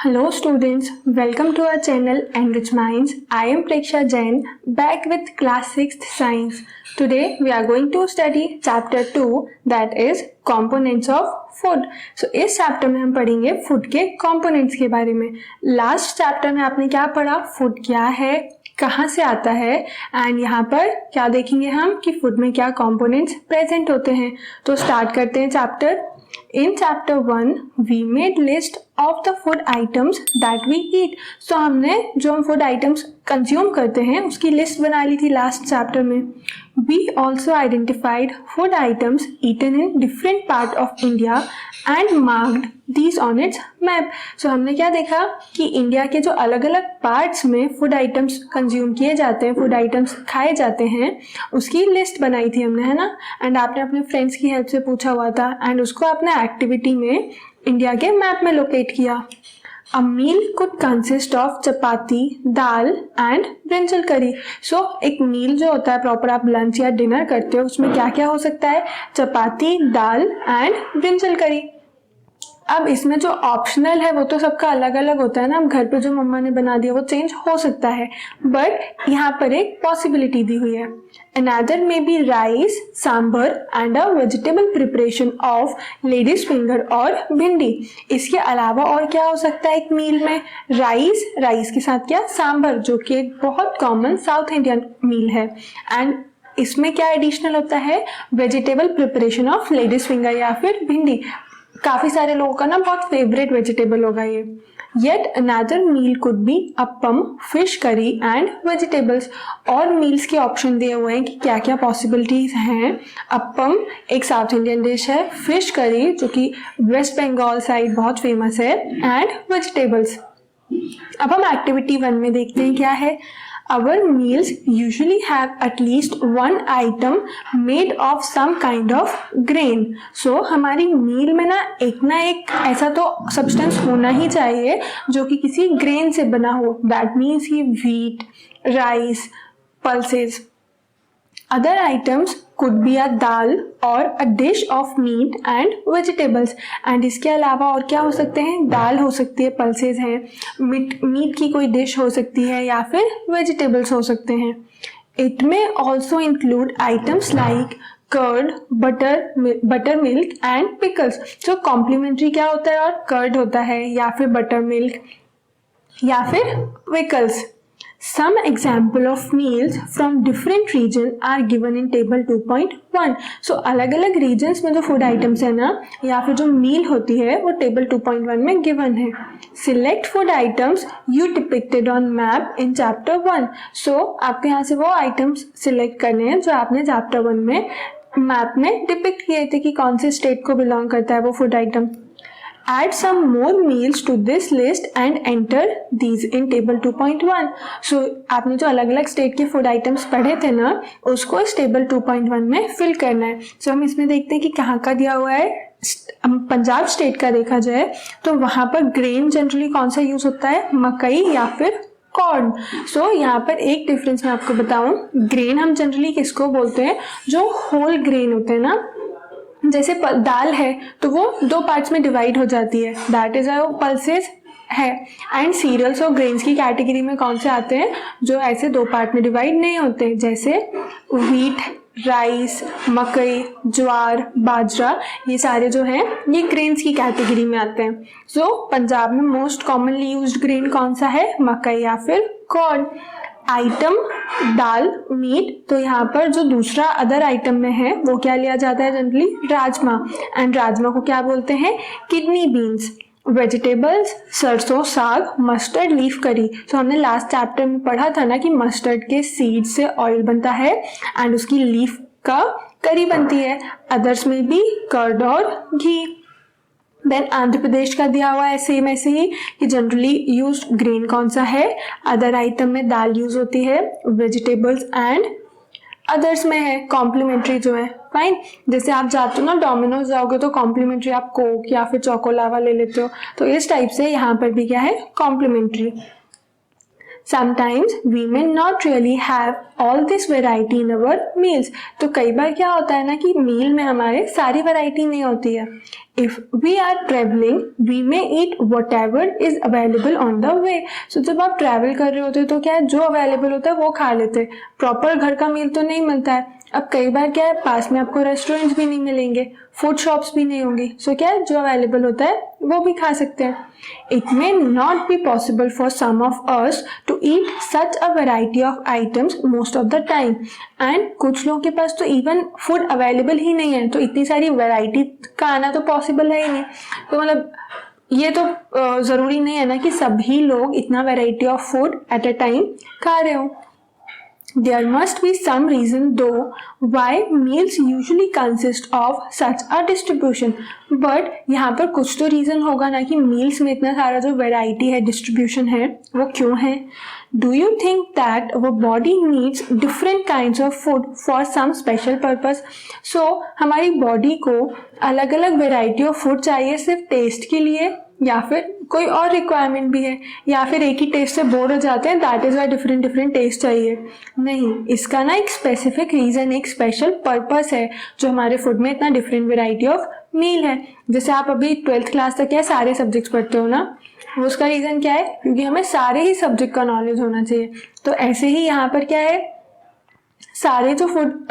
Hello students, welcome to our channel Enrich Minds. I am Preksha Jain, back with class 6th science. Today we are going to study chapter 2, that is components of food. So इस chapter में हम पढ़ेंगे food के components के बारे में. Last chapter में आपने क्या पढ़ा, फूड क्या है, कहाँ से आता है, एंड यहाँ पर क्या देखेंगे हम कि फूड में क्या कंपोनेंट्स प्रेजेंट होते हैं. तो स्टार्ट करते हैं chapter. In chapter 1 we made list of the food items that we eat. So हमने जो हम food items कंज्यूम करते हैं उसकी लिस्ट बना ली थी लास्ट चैप्टर में. We also identified food items eaten in different part of India and marked these on its map. So हमने क्या देखा कि इंडिया के जो अलग अलग पार्ट्स में फूड आइटम्स कंज्यूम किए जाते हैं, फूड आइटम्स खाए जाते हैं, उसकी लिस्ट बनाई थी हमने, है ना. एंड आपने अपने फ्रेंड्स की हेल्प से पूछा हुआ था एंड उसको आपने एक्टिविटी में इंडिया के मैप में लोकेट किया. A meal could consist of chapati, dal and brinjal करी. सो एक मील जो होता है प्रॉपर आप लंच या डिनर करते हो उसमें क्या क्या हो सकता है, चपाती, दाल एंड ब्रिंजल करी. अब इसमें जो ऑप्शनल है वो तो सबका अलग अलग होता है ना. अब घर पे जो मम्मा ने बना दिया वो चेंज हो सकता है, बट यहाँ पर एक पॉसिबिलिटी दी हुई है. Another may be rice, sambar and a vegetable preparation of ladies finger और भिंडी. इसके अलावा और क्या हो सकता है एक मील में, राइस के साथ क्या, सांभर, जो कि एक बहुत कॉमन साउथ इंडियन मील है. एंड इसमें क्या एडिशनल होता है, vegetable preparation of ladies finger या फिर भिंडी. काफी सारे लोगों का ना बहुत फेवरेट वेजिटेबल होगा ये. Yet another meal could be appam, fish curry and vegetables. और मील्स के ऑप्शन दिए हुए हैं कि क्या क्या पॉसिबिलिटीज हैं. अपम एक साउथ इंडियन डिश है, फिश करी जो कि वेस्ट बंगाल साइड बहुत फेमस है, एंड वेजिटेबल्स. अब हम एक्टिविटी 1 में देखते हैं क्या है. Our meals usually have at least one item made of some kind of grain. So हमारी मील में ना एक ऐसा तो सब्सटेंस होना ही चाहिए जो कि किसी ग्रेन से बना हो. That means कि wheat, rice, pulses. Other items could be a dal or a dish of meat and vegetables. And इसके अलावा और क्या हो सकते हैं, दाल हो सकती है, पल्सेस हैं, मीट की कोई डिश हो सकती है या फिर वेजिटेबल्स हो सकते हैं. It may also include items like curd, buttermilk and pickles. जो कॉम्प्लीमेंट्री क्या होता है, और कर्ड होता है या फिर बटर मिल्क या फिर pickles. Some example of meals from different region are given in table 2.1. So अलग अलग regions में जो food items है ना या फिर जो meal होती है वो table 2.1 में given है. Select food items you depicted on map in chapter 1. So आपके यहाँ से वो items select करने हैं जो आपने chapter 1 में मैप में डिपिक्ट किए थे कि कौन से स्टेट को बिलोंग करता है वो food item. Add some more meals to this list and enter these in table 2.1. So आपने जो अलग अलग स्टेट के फूड आइटम्स पढ़े थे ना उसको इस टेबल 2.1 में फिल करना है. So हम इसमें देखते हैं कि कहाँ का दिया हुआ है. पंजाब स्टेट का देखा जाए तो वहाँ पर ग्रेन जनरली कौन सा यूज होता है, मकई या फिर कॉर्न. सो यहाँ पर एक डिफरेंस मैं आपको बताऊं. ग्रेन हम जनरली किसको बोलते हैं, जो होल ग्रेन होते हैं ना. जैसे दाल है तो वो 2 पार्ट्स में डिवाइड हो जाती है, दैट इज पल्सेस है. एंड सीरियल्स और ग्रेन्स की कैटेगरी में कौन से आते हैं, जो ऐसे 2 पार्ट में डिवाइड नहीं होते, जैसे व्हीट, राइस, मकई, ज्वार, बाजरा, ये सारे जो हैं ये ग्रेन्स की कैटेगरी में आते हैं. सो पंजाब में मोस्ट कॉमनली यूज्ड ग्रेन कौन सा है, मकई या फिर कॉर्न. आइटम दाल, मीट, तो यहाँ पर जो दूसरा अदर आइटम में है वो क्या लिया जाता है जनरली, राजमा. एंड राजमा को क्या बोलते हैं, किडनी बीन्स. वेजिटेबल्स सरसों साग, मस्टर्ड लीफ करी. तो हमने लास्ट चैप्टर में पढ़ा था ना कि मस्टर्ड के सीड से ऑयल बनता है एंड उसकी लीफ का करी बनती है. अदर्स में भी कर्ड और घी. देन आंध्र प्रदेश का दिया हुआ है सेम ऐसे ही कि जनरली यूज ग्रेन कौन सा है, अदर आइटम में दाल यूज होती है, वेजिटेबल्स एंड अदर्स में है कॉम्प्लीमेंट्री जो है. फाइन. जैसे आप जाते हो ना डोमिनोज जाओगे तो कॉम्प्लीमेंट्री आप कोक या फिर चोकोलावा ले लेते हो, तो इस टाइप से यहाँ पर भी क्या है, complementary. sometimes we may not really have all this variety in our meals. तो कई बार क्या होता है ना कि मील में हमारे सारी वैरायटी नहीं होती है. If we are traveling, we may eat whatever is available on the way. So जब आप ट्रैवल कर रहे होते हो तो क्या है, जो अवेलेबल होता है वो खा लेते हैं. प्रॉपर घर का मील तो नहीं मिलता है. अब कई बार क्या है, पास में आपको रेस्टोरेंट्स भी नहीं मिलेंगे, फूड शॉप्स भी नहीं होंगी. सो क्या है, जो अवेलेबल होता है वो भी खा सकते हैं. It may not be possible for some of us to eat such a variety of items most of the time. And कुछ लोगों के पास तो इवन फूड अवेलेबल ही नहीं है, तो इतनी सारी वैरायटी का आना तो पॉसिबल है ही नहीं. तो मतलब ये तो ज़रूरी नहीं है ना कि सभी लोग इतना variety of food at a time खा रहे हो. There must be some reason though why meals usually consist of such a distribution. But यहाँ पर कुछ तो रीज़न होगा ना कि मील्स में इतना सारा जो वैरायटी है, डिस्ट्रीब्यूशन है, वो क्यों है. Do you think that our body needs different kinds of food for some special purpose? So हमारी बॉडी को अलग अलग वैरायटी ऑफ फूड चाहिए सिर्फ टेस्ट के लिए, या फिर कोई और रिक्वायरमेंट भी है, या फिर एक ही टेस्ट से बोर हो जाते हैं, that is why different different taste चाहिए. नहीं, इसका ना एक स्पेसिफिक रीज़न, एक स्पेशल पर्पस है जो हमारे फूड में इतना डिफरेंट वेराइटी ऑफ मील है. जैसे आप अभी 12th क्लास तक क्या सारे सब्जेक्ट्स पढ़ते हो ना, उसका रीज़न क्या है, क्योंकि हमें सारे ही सब्जेक्ट का नॉलेज होना चाहिए. तो ऐसे ही यहाँ पर क्या है, सारे जो फूड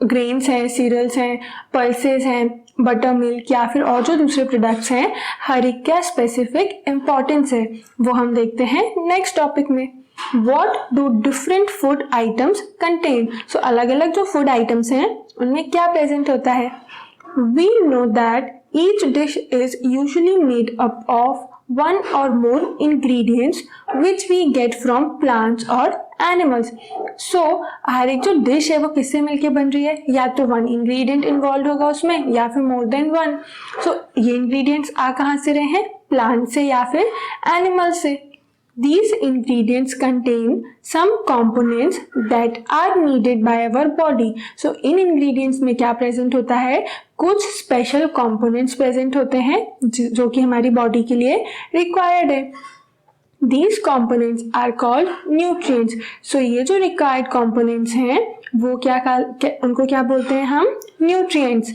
ग्रेन्स हैं, सीरियल्स हैं, पल्सेस हैं, बटर मिल्क या फिर और जो दूसरे प्रोडक्ट्स हैं, हर एक का स्पेसिफिक इम्पॉर्टेंस है, वो हम देखते हैं नेक्स्ट टॉपिक में. What do different food items contain? So अलग अलग जो फूड आइटम्स हैं उनमें क्या प्रेजेंट होता है. We know that each dish is usually made up of one or more ingredients which we get from plants or animals. So हर एक जो डिश है वो किससे मिलके बन रही है, या तो वन इंग्रेडिएंट इन्वॉल्व होगा उसमें या फिर मोर देन वन. सो ये इंग्रेडिएंट्स आ कहाँ से रहे हैं, प्लांट से या फिर एनिमल से. These ingredients contain some components that are needed by our body. So in ingredients में क्या present होता है, कुछ special components present होते हैं जो कि हमारी body के लिए required है. These components are called nutrients. So ये जो required components हैं वो उनको क्या बोलते हैं हम, nutrients.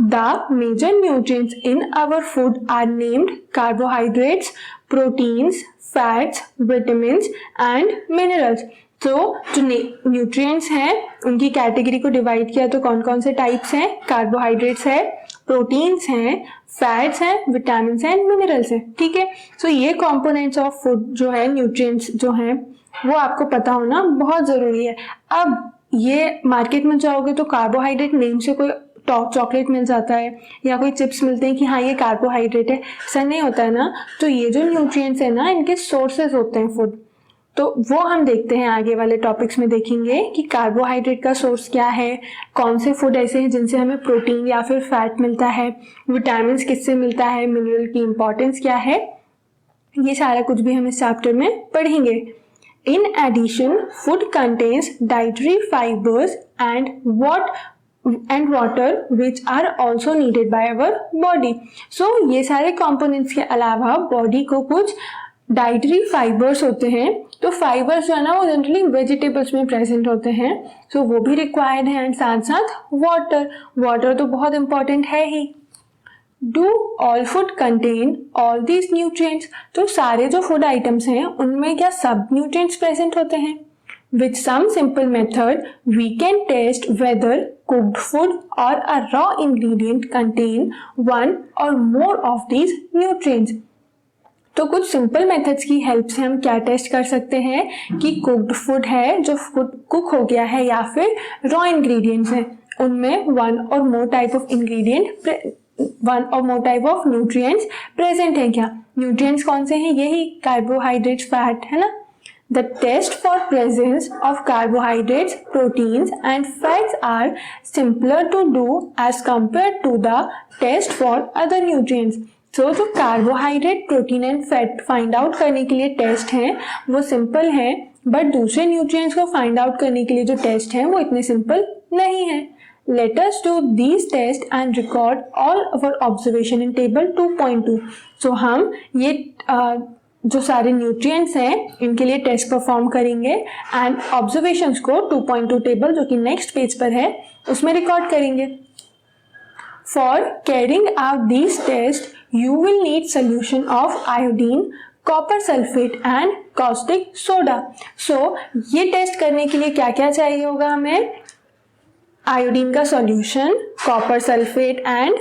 The major nutrients in our food are named carbohydrates, proteins, fats, vitamins and minerals. तो जो न्यूट्रिएंट्स हैं उनकी कैटेगरी को डिवाइड किया तो कौन कौन से टाइप्स हैं, कार्बोहाइड्रेट्स है, प्रोटीन्स हैं, फैट्स हैं, विटामिन्स हैं, मिनरल्स हैं. ठीक है. सो ये कंपोनेंट्स ऑफ फूड जो है, न्यूट्रिएंट्स जो हैं, वो आपको पता होना बहुत ज़रूरी है. अब ये मार्केट में जाओगे तो कार्बोहाइड्रेट नेम से कोई चॉकलेट मिल जाता है या कोई चिप्स मिलते हैं कि हाँ ये कार्बोहाइड्रेट है, ऐसा नहीं होता है ना. तो ये जो न्यूट्रिएंट्स है ना, इनके सोर्सेज होते हैं फूड. तो वो हम देखते हैं आगे वाले टॉपिक्स में, देखेंगे कि कार्बोहाइड्रेट का सोर्स क्या है, कौन से फूड ऐसे हैं जिनसे हमें प्रोटीन या फिर फैट मिलता है, विटामिन्स किससे मिलता है, मिनरल की इंपॉर्टेंस क्या है, ये सारा कुछ भी हम इस चैप्टर में पढ़ेंगे. In addition food contains dietary fibres and water which are also needed by our body. So ये सारे कॉम्पोनेंट्स के अलावा बॉडी को कुछ डाइटरी फाइबर्स होते हैं. तो फाइबर्स जो है ना वो जनरली वेजिटेबल्स में प्रेजेंट होते हैं, सो वो भी रिक्वायर्ड है. एंड साथ साथ वाटर तो बहुत इंपॉर्टेंट है ही. Do all food contain all these nutrients? तो सारे जो फूड आइटम्स हैं उनमें क्या सब न्यूट्रिएंट्स प्रेजेंट होते हैं? With some simple method, we can test whether cooked food or a raw ingredient contain one or more of these nutrients. तो कुछ सिंपल मेथड्स की हेल्प से हम क्या टेस्ट कर सकते हैं कि कुक्ड फूड है, जो फूड कुक हो गया है, या फिर रॉ इंग्रेडिएंट्स हैं, उनमें वन और मोर टाइप ऑफ न्यूट्रिएंट्स प्रेजेंट है क्या. न्यूट्रिएंट्स कौन से हैं, यही कार्बोहाइड्रेट्स, फैट है ना. The test for presence of carbohydrates, proteins and fats are simpler to do as compared to the test for other nutrients. So जो carbohydrate, protein and fat find out करने के लिए टेस्ट हैं वो simple हैं, but दूसरे nutrients को find out करने के लिए जो टेस्ट हैं वो इतने सिंपल नहीं है. Let us do these tests and record all our observation in table 2.2. So हम ये जो सारे न्यूट्रिएंट्स हैं इनके लिए टेस्ट परफॉर्म करेंगे एंड ऑब्जर्वेशंस को 2.2 टेबल जो कि नेक्स्ट पेज पर है उसमें रिकॉर्ड करेंगे। For carrying out these test you will need solution of iodine, copper sulphate and caustic soda. So ये टेस्ट करने के लिए क्या क्या चाहिए होगा हमें? आयोडीन का solution, copper sulphate and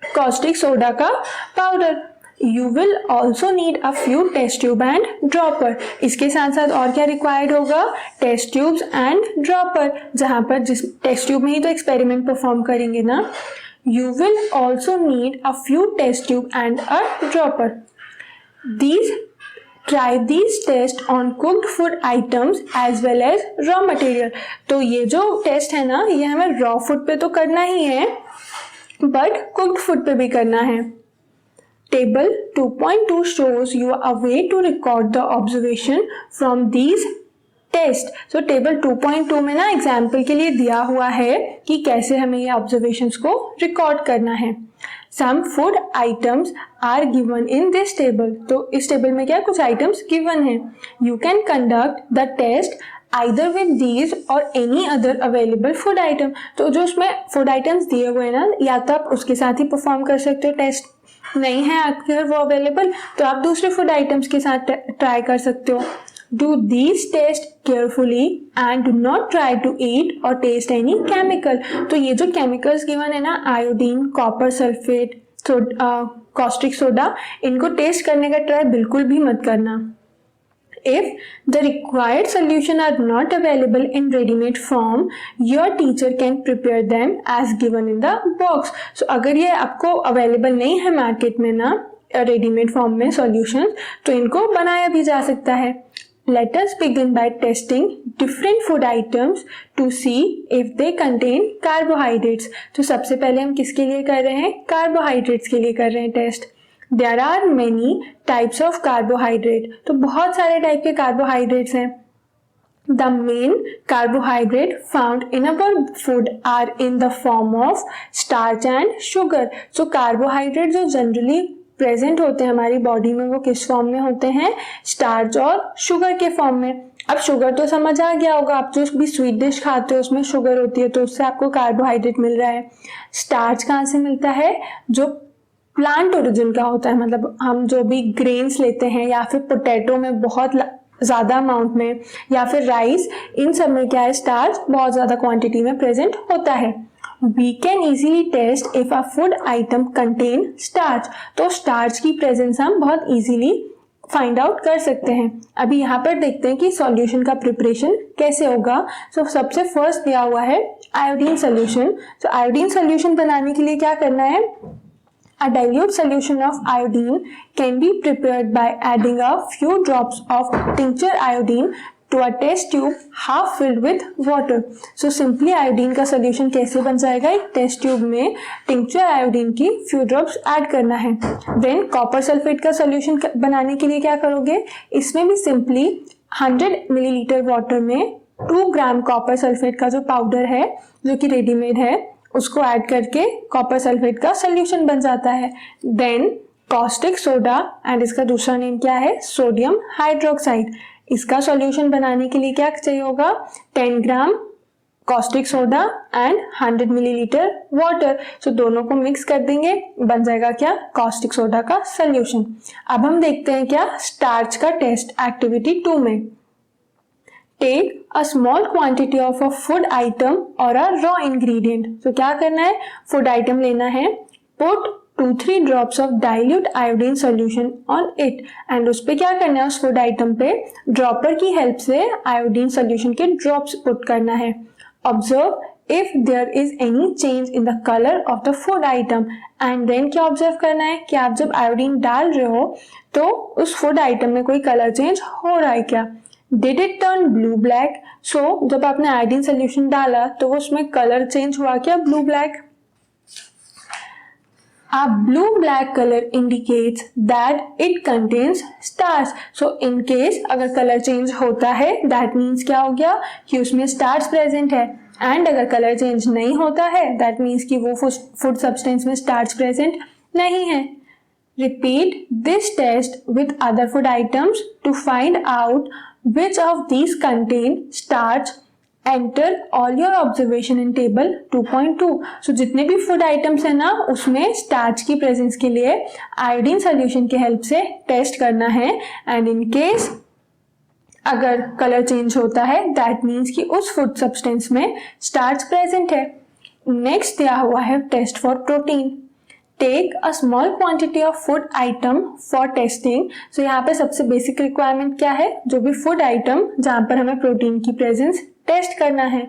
caustic soda का powder. You will also need a few test tube and dropper. इसके साथ साथ और क्या रिक्वायर्ड होगा? टेस्ट ट्यूब्स एंड ड्रॉपर, जहां पर जिस टेस्ट ट्यूब में ही तो एक्सपेरिमेंट परफॉर्म करेंगे ना। You will also need a few test tube and a dropper. Try these tests on cooked food items as well as raw material। तो ये जो टेस्ट है ना ये हमें रॉ फूड पे तो करना ही है बट कुक्ड फूड पे भी करना है। Table 2.2 shows you a way to record the observation from these test. So table 2.2 में ना एग्जाम्पल के लिए दिया हुआ है कि कैसे हमें ये ऑब्जर्वेशंस को रिकॉर्ड करना है। Some food items are given in this table. तो इस टेबल में क्या कुछ आइटम्स गिवन है। You can conduct the test either with these or any other available food item। तो जो उसमें फूड आइटम्स दिए हुए हैं ना या तो आप उसके साथ ही परफॉर्म कर सकते हो टेस्ट, नहीं है आपके घर वो अवेलेबल तो आप दूसरे फूड आइटम्स के साथ ट्राई कर सकते हो। Do these tests carefully and do not try to eat or taste any chemical। तो ये जो केमिकल्स गिवन है ना iodine, copper sulphate, caustic soda, इनको टेस्ट करने का ट्राई बिल्कुल भी मत करना। If the required solution are not available in ready-made form, your teacher can prepare them as given in the box। So अगर ये आपको अवेलेबल नहीं है मार्केट में ना रेडीमेड फॉर्म में सॉल्यूशन तो इनको बनाया भी जा सकता है। Let us begin by testing different food items to see if they contain carbohydrates। तो सबसे पहले हम किसके लिए कर रहे हैं? कार्बोहाइड्रेट्स के लिए कर रहे हैं test. There are many types of carbohydrate। तो बहुत सारे टाइप के कार्बोहाइड्रेट्स हैं। The main carbohydrate found in our food are in the form of starch and sugar। So carbohydrate जो जनरली प्रेजेंट होते हैं हमारी बॉडी में वो किस फॉर्म में होते हैं? स्टार्च और शुगर के फॉर्म में। अब शुगर तो समझ आ गया होगा, आप जो भी स्वीट डिश खाते हो उसमें शुगर होती है तो उससे आपको कार्बोहाइड्रेट मिल रहा है। स्टार्च कहाँ से मिलता है? जो प्लांट ओरिजिन का होता है, मतलब हम जो भी ग्रेन्स लेते हैं या फिर पोटैटो में बहुत ज़्यादा अमाउंट में या फिर राइस, इन सब में क्या है? स्टार्च बहुत ज़्यादा क्वांटिटी में प्रेजेंट होता है। We can easily test if a food item contain starch। तो स्टार्च की प्रेजेंस हम बहुत इजीली फाइंड आउट कर सकते हैं। अभी यहाँ पर देखते हैं कि सॉल्यूशन का प्रिपरेशन कैसे होगा। सो सबसे फर्स्ट दिया हुआ है आयोडीन सोल्यूशन। तो आयोडीन सोल्यूशन बनाने के लिए क्या करना है? A dilute solution of iodine can be prepared by adding a few drops of tincture iodine to a test tube half filled with water। So simply iodine का solution कैसे बन जाएगा? एक टेस्ट ट्यूब में tincture iodine की few drops add करना है। Then copper sulfate का solution बनाने के लिए क्या करोगे? इसमें भी simply 100 मिलीलीटर वाटर में 2 ग्राम कॉपर सल्फेट का जो पाउडर है जो कि रेडीमेड है उसको ऐड करके कॉपर सल्फेट का सोल्यूशन बन जाता है। देन कॉस्टिक सोडा एंड इसका दूसरा नेम क्या है? Sodium hydroxide. इसका सॉल्यूशन बनाने के लिए क्या चाहिए होगा? 10 gram caustic soda and 100 millilitre water. So दोनों को मिक्स कर देंगे, बन जाएगा क्या? कॉस्टिक सोडा का सॉल्यूशन। अब हम देखते हैं क्या स्टार्च का टेस्ट एक्टिविटी 2 में। Take a small quantity of a food item or a raw ingredient। तो क्या करना है? फूड आइटम लेना है, put 2-3 drops of dilute iodine solution on it and उस पे क्या करना है? उस फूड आइटम पे ड्रॉपर की हेल्प से आयोडीन सोल्यूशन के ड्रॉप्स पुट करना है। Observe if there is any change in the color of the food item and then क्या ऑब्जर्व करना है कि आप जब आयोडीन डाल रहे हो तो उस फूड आइटम में कोई कलर चेंज हो रहा है क्या? Did it turn blue black? So जब आपने आयोडीन सोल्यूशन डाला तो उसमें कलर चेंज हुआ क्या? Blue black. A blue black color indicates that it contains starch। So in case अगर कलर चेंज होता है that means क्या हो गया? कि उसमें starch प्रेजेंट है। एंड अगर कलर चेंज नहीं होता है that means कि वो फूड सब्सटेंस में starch प्रेजेंट नहीं है। Repeat this test with other food items to find out which of these contain starch. Enter all your observation in table 2.2. So जितने भी फूड आइटम्स है ना उसमें स्टार्च की प्रेजेंस के लिए आयोडीन सोल्यूशन की हेल्प से टेस्ट करना है, एंड इन केस अगर कलर चेंज होता है दैट मीन्स कि उस फूड सब्सटेंस में स्टार्च प्रेजेंट है। नेक्स्ट दिया हुआ है test for protein. Take a small quantity of food item for testing. So यहाँ पे सबसे बेसिक रिक्वायरमेंट क्या है, जो भी फूड आइटम जहाँ पर हमें प्रोटीन की प्रेजेंस टेस्ट करना है।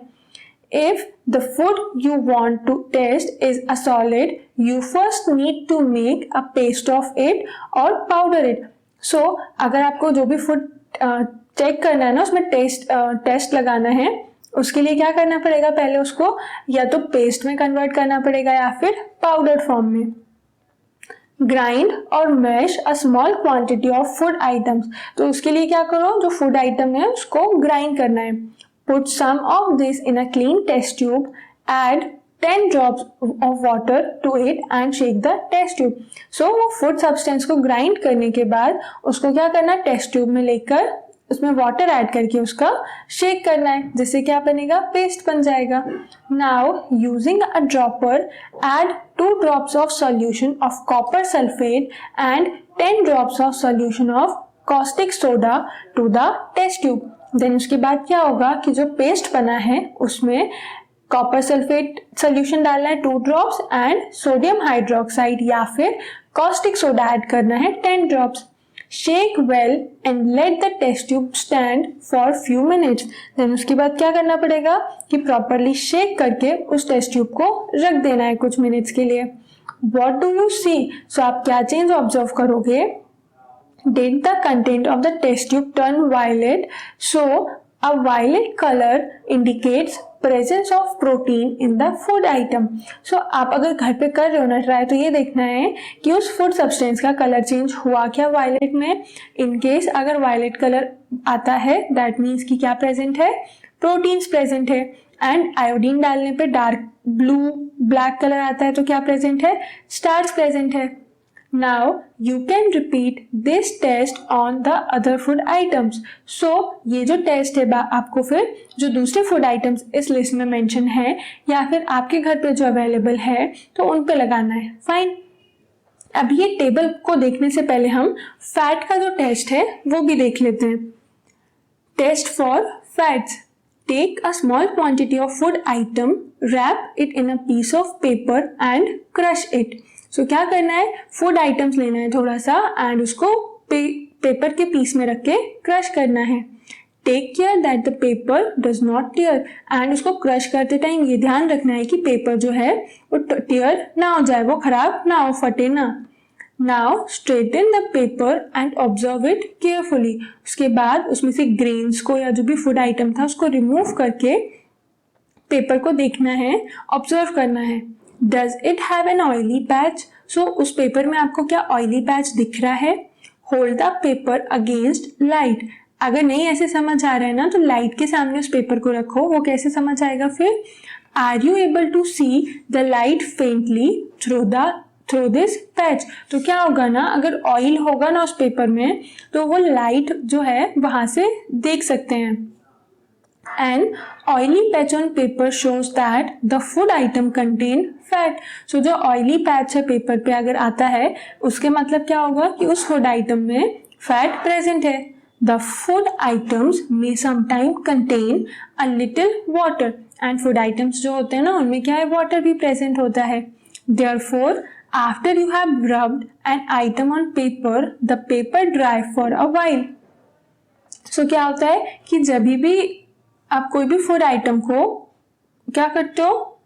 If the food you want to test is a solid, you first need to make a paste of it और पाउडर इट। सो अगर आपको जो भी फूड चेक करना है ना उसमें टेस्ट लगाना है, उसके लिए क्या करना पड़ेगा, पहले उसको या तो पेस्ट में कन्वर्ट करना पड़ेगा या फिर पाउडर फॉर्म में। ग्राइंड और mash a small quantity of food items. तो उसके लिए क्या करो, जो फूड आइटम है उसको ग्राइंड करना है। Put some of this in a clean test tube, add 10 drops of water to it and shake the test tube. So वो फूड सब्सटेंस को ग्राइंड करने के बाद उसको क्या करना है, टेस्ट ट्यूब में लेकर उसमें वाटर ऐड करके उसका शेक करना है, जिससे क्या बनेगा, पेस्ट बन जाएगा। Now using a dropper add 2 drops of solution of copper sulphate and 10 drops of solution of caustic soda to the test tube. Then उसके बाद क्या होगा कि जो पेस्ट बना है उसमें कॉपर सल्फेट सोल्यूशन डालना है 2 drops एंड सोडियम हाइड्रोक्साइड या फिर कॉस्टिक सोडा ऐड करना है 10 drops। Shake well and let the test tube stand for few minutes. Then उसके बाद क्या करना पड़ेगा कि प्रॉपरली शेक करके उस टेस्ट ट्यूब को रख देना है कुछ मिनट्स के लिए। What do you see? सो आप क्या चेंज ऑब्जर्व करोगे? Did the content of the test tube turn violet? So a violet color indicates presence of protein in the food item. So आप अगर घर पे कर रहे हो ना ट्राई, तो ये देखना है कि उस फूड सब्सटेंस का कलर चेंज हुआ क्या वायलेट में। इन केस अगर वायलेट कलर आता है दैट मीन्स कि क्या प्रेजेंट है, प्रोटीन्स प्रेजेंट है। एंड आयोडीन डालने पे डार्क ब्लू ब्लैक कलर आता है तो क्या प्रेजेंट है, स्टार्च प्रेजेंट है। Now you can repeat this test on the other food items. So ये जो टेस्ट है आपको फिर जो दूसरे फूड आइटम्स इस लिस्ट में मेंशन है या फिर आपके घर पे जो अवेलेबल है तो उन पे लगाना है। फाइन। अब ये टेबल को देखने से पहले हम फैट का जो टेस्ट है वो भी देख लेते हैं। Test for fats. Take a small quantity of food item, wrap it in a piece of paper and crush it. So क्या करना है, फूड आइटम्स लेना है थोड़ा सा एंड उसको पेपर के पीस में रख के क्रश करना है। Take care that the paper does not tear. And उसको क्रश करते टाइम ये ध्यान रखना है कि पेपर जो है वो टियर ना हो जाए, वो खराब ना हो, फटे ना। Now straighten the paper and observe it carefully. उसके बाद उसमें से ग्रेन्स को या जो भी फूड आइटम था उसको रिमूव करके पेपर को देखना है, ऑब्जर्व करना है। Does it have an oily patch? So उस पेपर में आपको क्या ऑयली पैच दिख रहा है? Hold the paper against light. अगर नहीं ऐसे समझ आ रहा है ना तो लाइट के सामने उस पेपर को रखो, वो कैसे समझ आएगा फिर? Are you able to see the light faintly through this patch? तो क्या होगा ना, अगर ऑयल होगा ना उस पेपर में तो वो लाइट जो है वहां से देख सकते हैं। An oily patch on paper shows that the food item contain fat. So जो oily patch है पेपर पे अगर आता है उसके मतलब क्या होगा कि उस फूड आइटम में फैट प्रेजेंट है। The food items may sometimes contain a little water. And food items जो होते हैं ना उनमें क्या है, वाटर भी प्रेजेंट होता है। Therefore, after you have rubbed an item on paper, the paper dry for a while. So क्या होता है कि जब भी आप कोई भी फूड आइटम को क्या करते हो,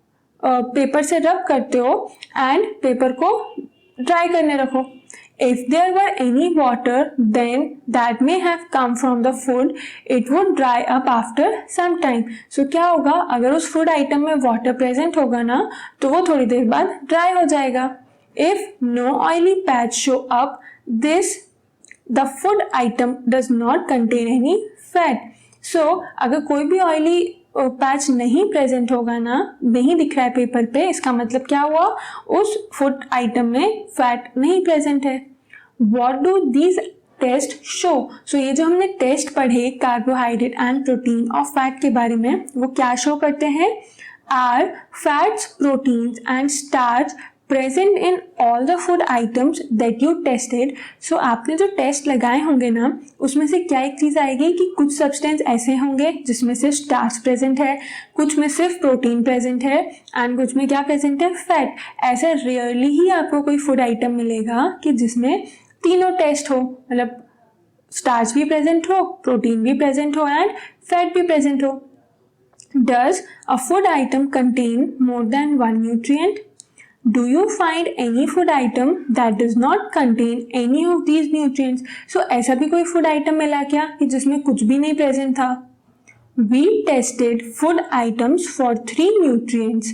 पेपर से रब करते हो एंड पेपर को ड्राई करने रखो। If there were any water then that may have come from the food, it would dry up after some time. So क्या होगा, अगर उस फूड आइटम में वाटर प्रेजेंट होगा ना तो वो थोड़ी देर बाद ड्राई हो जाएगा। If no oily patch show up this the food item does not contain any fat. So अगर कोई भी ऑयली पैच नहीं प्रेजेंट होगा ना, नहीं दिख रहा है पेपर पे, इसका मतलब क्या हुआ, उस फूड आइटम में फैट नहीं प्रेजेंट है। What do these test show? So ये जो हमने टेस्ट पढ़े कार्बोहाइड्रेट एंड प्रोटीन और फैट के बारे में, वो क्या शो करते हैं? Are fats, proteins and starch present in all the food items that you tested? So आपने जो टेस्ट लगाए होंगे ना, उसमें से क्या एक चीज़ आएगी कि कुछ सब्सटेंस ऐसे होंगे जिसमें से स्टार्च प्रेजेंट है, कुछ में सिर्फ प्रोटीन प्रेजेंट है एंड कुछ में क्या प्रेजेंट है? फैट। ऐसे रेयरली ही आपको कोई फूड आइटम मिलेगा कि जिसमें तीनों टेस्ट हो, मतलब स्टार्च भी प्रेजेंट हो, प्रोटीन भी प्रेजेंट हो एंड फैट भी प्रेजेंट हो। Does a food item contain more than one nutrient? Do you find any food item that does not contain any of these nutrients? So ऐसा भी कोई food item मिला क्या कि जिसमें कुछ भी नहीं present था? We tested food items for 3 nutrients: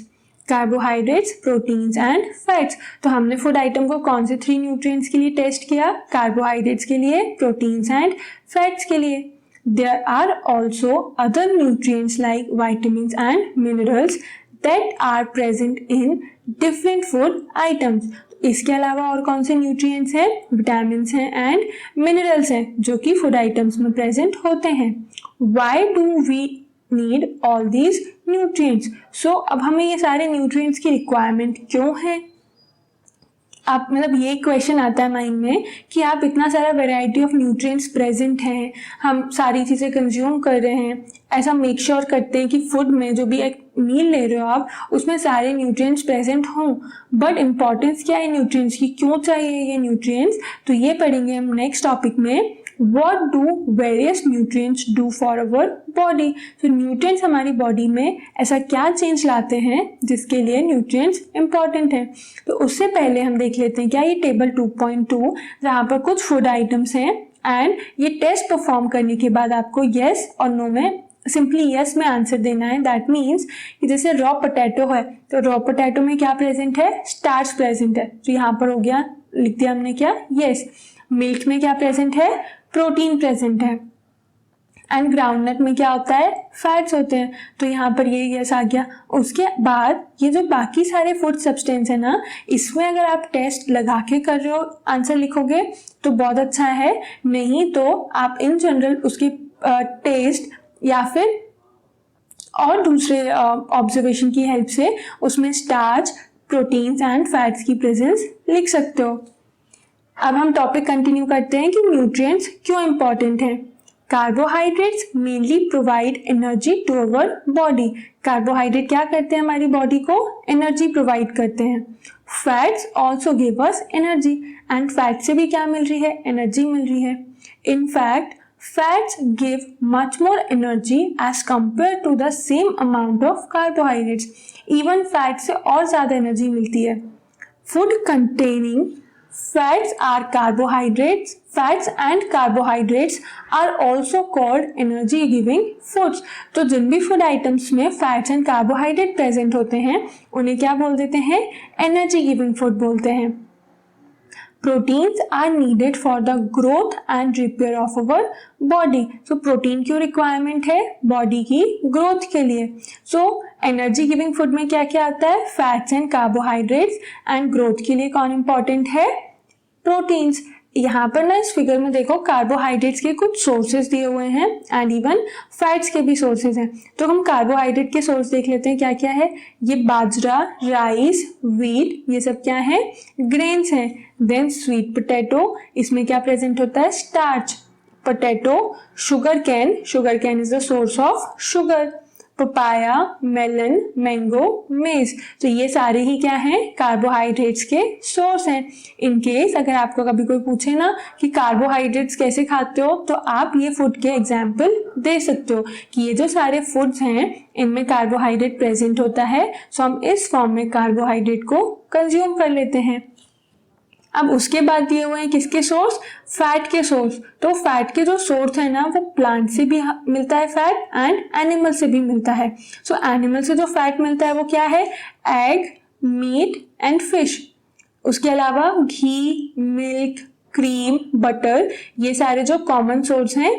carbohydrates, proteins and fats. तो हमने food item को कौन से 3 nutrients के लिए टेस्ट किया? carbohydrates के लिए, proteins and fats के लिए. There are also other nutrients like vitamins and minerals that are present in different food items. इसके अलावा और कौन से न्यूट्रिएंट्स हैं? विटामिन्स हैं एंड मिनरल्स हैं जो कि फूड आइटम्स में प्रेजेंट होते हैं. Why do we need all these nutrients? So अब हमें ये सारे न्यूट्रिएंट्स की रिक्वायरमेंट क्यों है? आप मतलब ये क्वेश्चन आता है माइंड में कि आप इतना सारा वैरायटी ऑफ न्यूट्रिएंट्स प्रेजेंट हैं, हम सारी चीज़ें कंज्यूम कर रहे हैं, ऐसा मेक श्योर करते हैं कि फूड में जो भी एक मील ले रहे हो आप उसमें सारे न्यूट्रिएंट्स प्रेजेंट हों, बट इम्पॉर्टेंस क्या है न्यूट्रिएंट्स की, क्यों चाहिए ये न्यूट्रिएंट्स? तो ये पढ़ेंगे हम नेक्स्ट टॉपिक में. What do various nutrients do for our body? तो न्यूट्रिएंट्स हमारी बॉडी में ऐसा क्या चेंज लाते हैं जिसके लिए न्यूट्रिएंट्स इंपॉर्टेंट है. तो उससे पहले हम देख लेते हैं क्या ये टेबल 2.2 जहाँ पर कुछ फूड आइटम्स हैं एंड ये टेस्ट परफॉर्म करने के बाद आपको येस और नो में सिंपली यस में आंसर देना है. दैट मीन्स कि जैसे रॉ पोटैटो है तो रॉ पोटैटो में क्या प्रेजेंट है? स्टार्च प्रेजेंट है, तो यहाँ पर हो गया, लिख दिया हमने क्या? यस. मिल्क में क्या प्रेजेंट है? प्रोटीन प्रेजेंट है. एंड ग्राउंडनट में क्या होता है? फैट्स होते हैं, तो यहाँ पर ये यस आ गया. उसके बाद ये जो बाकी सारे फूड सब्सटेंस है ना, इसमें अगर आप टेस्ट लगा के कर रहे हो आंसर लिखोगे तो बहुत अच्छा है, नहीं तो आप इन जनरल उसकी टेस्ट या फिर और दूसरे ऑब्जर्वेशन की हेल्प से उसमें स्टार्च, प्रोटीन्स एंड फैट्स की प्रेजेंस लिख सकते हो. अब हम टॉपिक कंटिन्यू करते हैं कि न्यूट्रिएंट्स क्यों इंपॉर्टेंट हैं. Carbohydrates mainly provide energy to our body. Carbohydrate क्या करते हैं? हमारी बॉडी को एनर्जी प्रोवाइड करते हैं. Fats also give us energy and fat से भी क्या मिल रही है? एनर्जी मिल रही है. In fact fats give much more energy as compared to the same amount of carbohydrates. Even fat से और ज़्यादा एनर्जी मिलती है. Food containing fats are carbohydrates. Fats and carbohydrates are also called energy giving foods. तो जिन भी food items में fats and carbohydrate present होते हैं उन्हें क्या बोल देते हैं? एनर्जी गिविंग फूड बोलते हैं. Proteins are needed for the growth and repair of our body. So protein क्यों requirement है? बॉडी की ग्रोथ के लिए. So एनर्जी गिविंग फूड में क्या क्या आता है? Fats and carbohydrates. And growth के लिए कौन इंपॉर्टेंट है? प्रोटीन्स. यहाँ पर ना इस फिगर में देखो कार्बोहाइड्रेट्स के कुछ सोर्सेज दिए हुए हैं एंड इवन फैट्स के भी सोर्सेज हैं. तो हम कार्बोहाइड्रेट के सोर्स देख लेते हैं क्या क्या है. ये बाजरा, राइस, व्हीट, ये सब क्या है? ग्रेन्स हैं. देन स्वीट पोटैटो, इसमें क्या प्रेजेंट होता है? Starch. Potato, sugar cane is the source of sugar. Papaya, melon, mango, maize, तो ये सारे ही क्या हैं? कार्बोहाइड्रेट्स के सोर्स हैं. इन केस अगर आपको कभी कोई पूछे ना कि कार्बोहाइड्रेट्स कैसे खाते हो तो आप ये फूड के एग्जाम्पल दे सकते हो कि ये जो सारे फूड्स हैं इनमें कार्बोहाइड्रेट प्रेजेंट होता है, सो हम इस फॉर्म में कार्बोहाइड्रेट को कंज्यूम कर लेते हैं. अब उसके बाद दिए हुए हैं किसके सोर्स? फैट के सोर्स. तो फैट के जो सोर्स है ना वो प्लांट से भी मिलता है फैट एंड एनिमल से भी मिलता है. सो एनिमल से जो फैट मिलता है वो क्या है? Egg, meat and fish. उसके अलावा घी, मिल्क, क्रीम, बटर, ये सारे जो कॉमन सोर्स हैं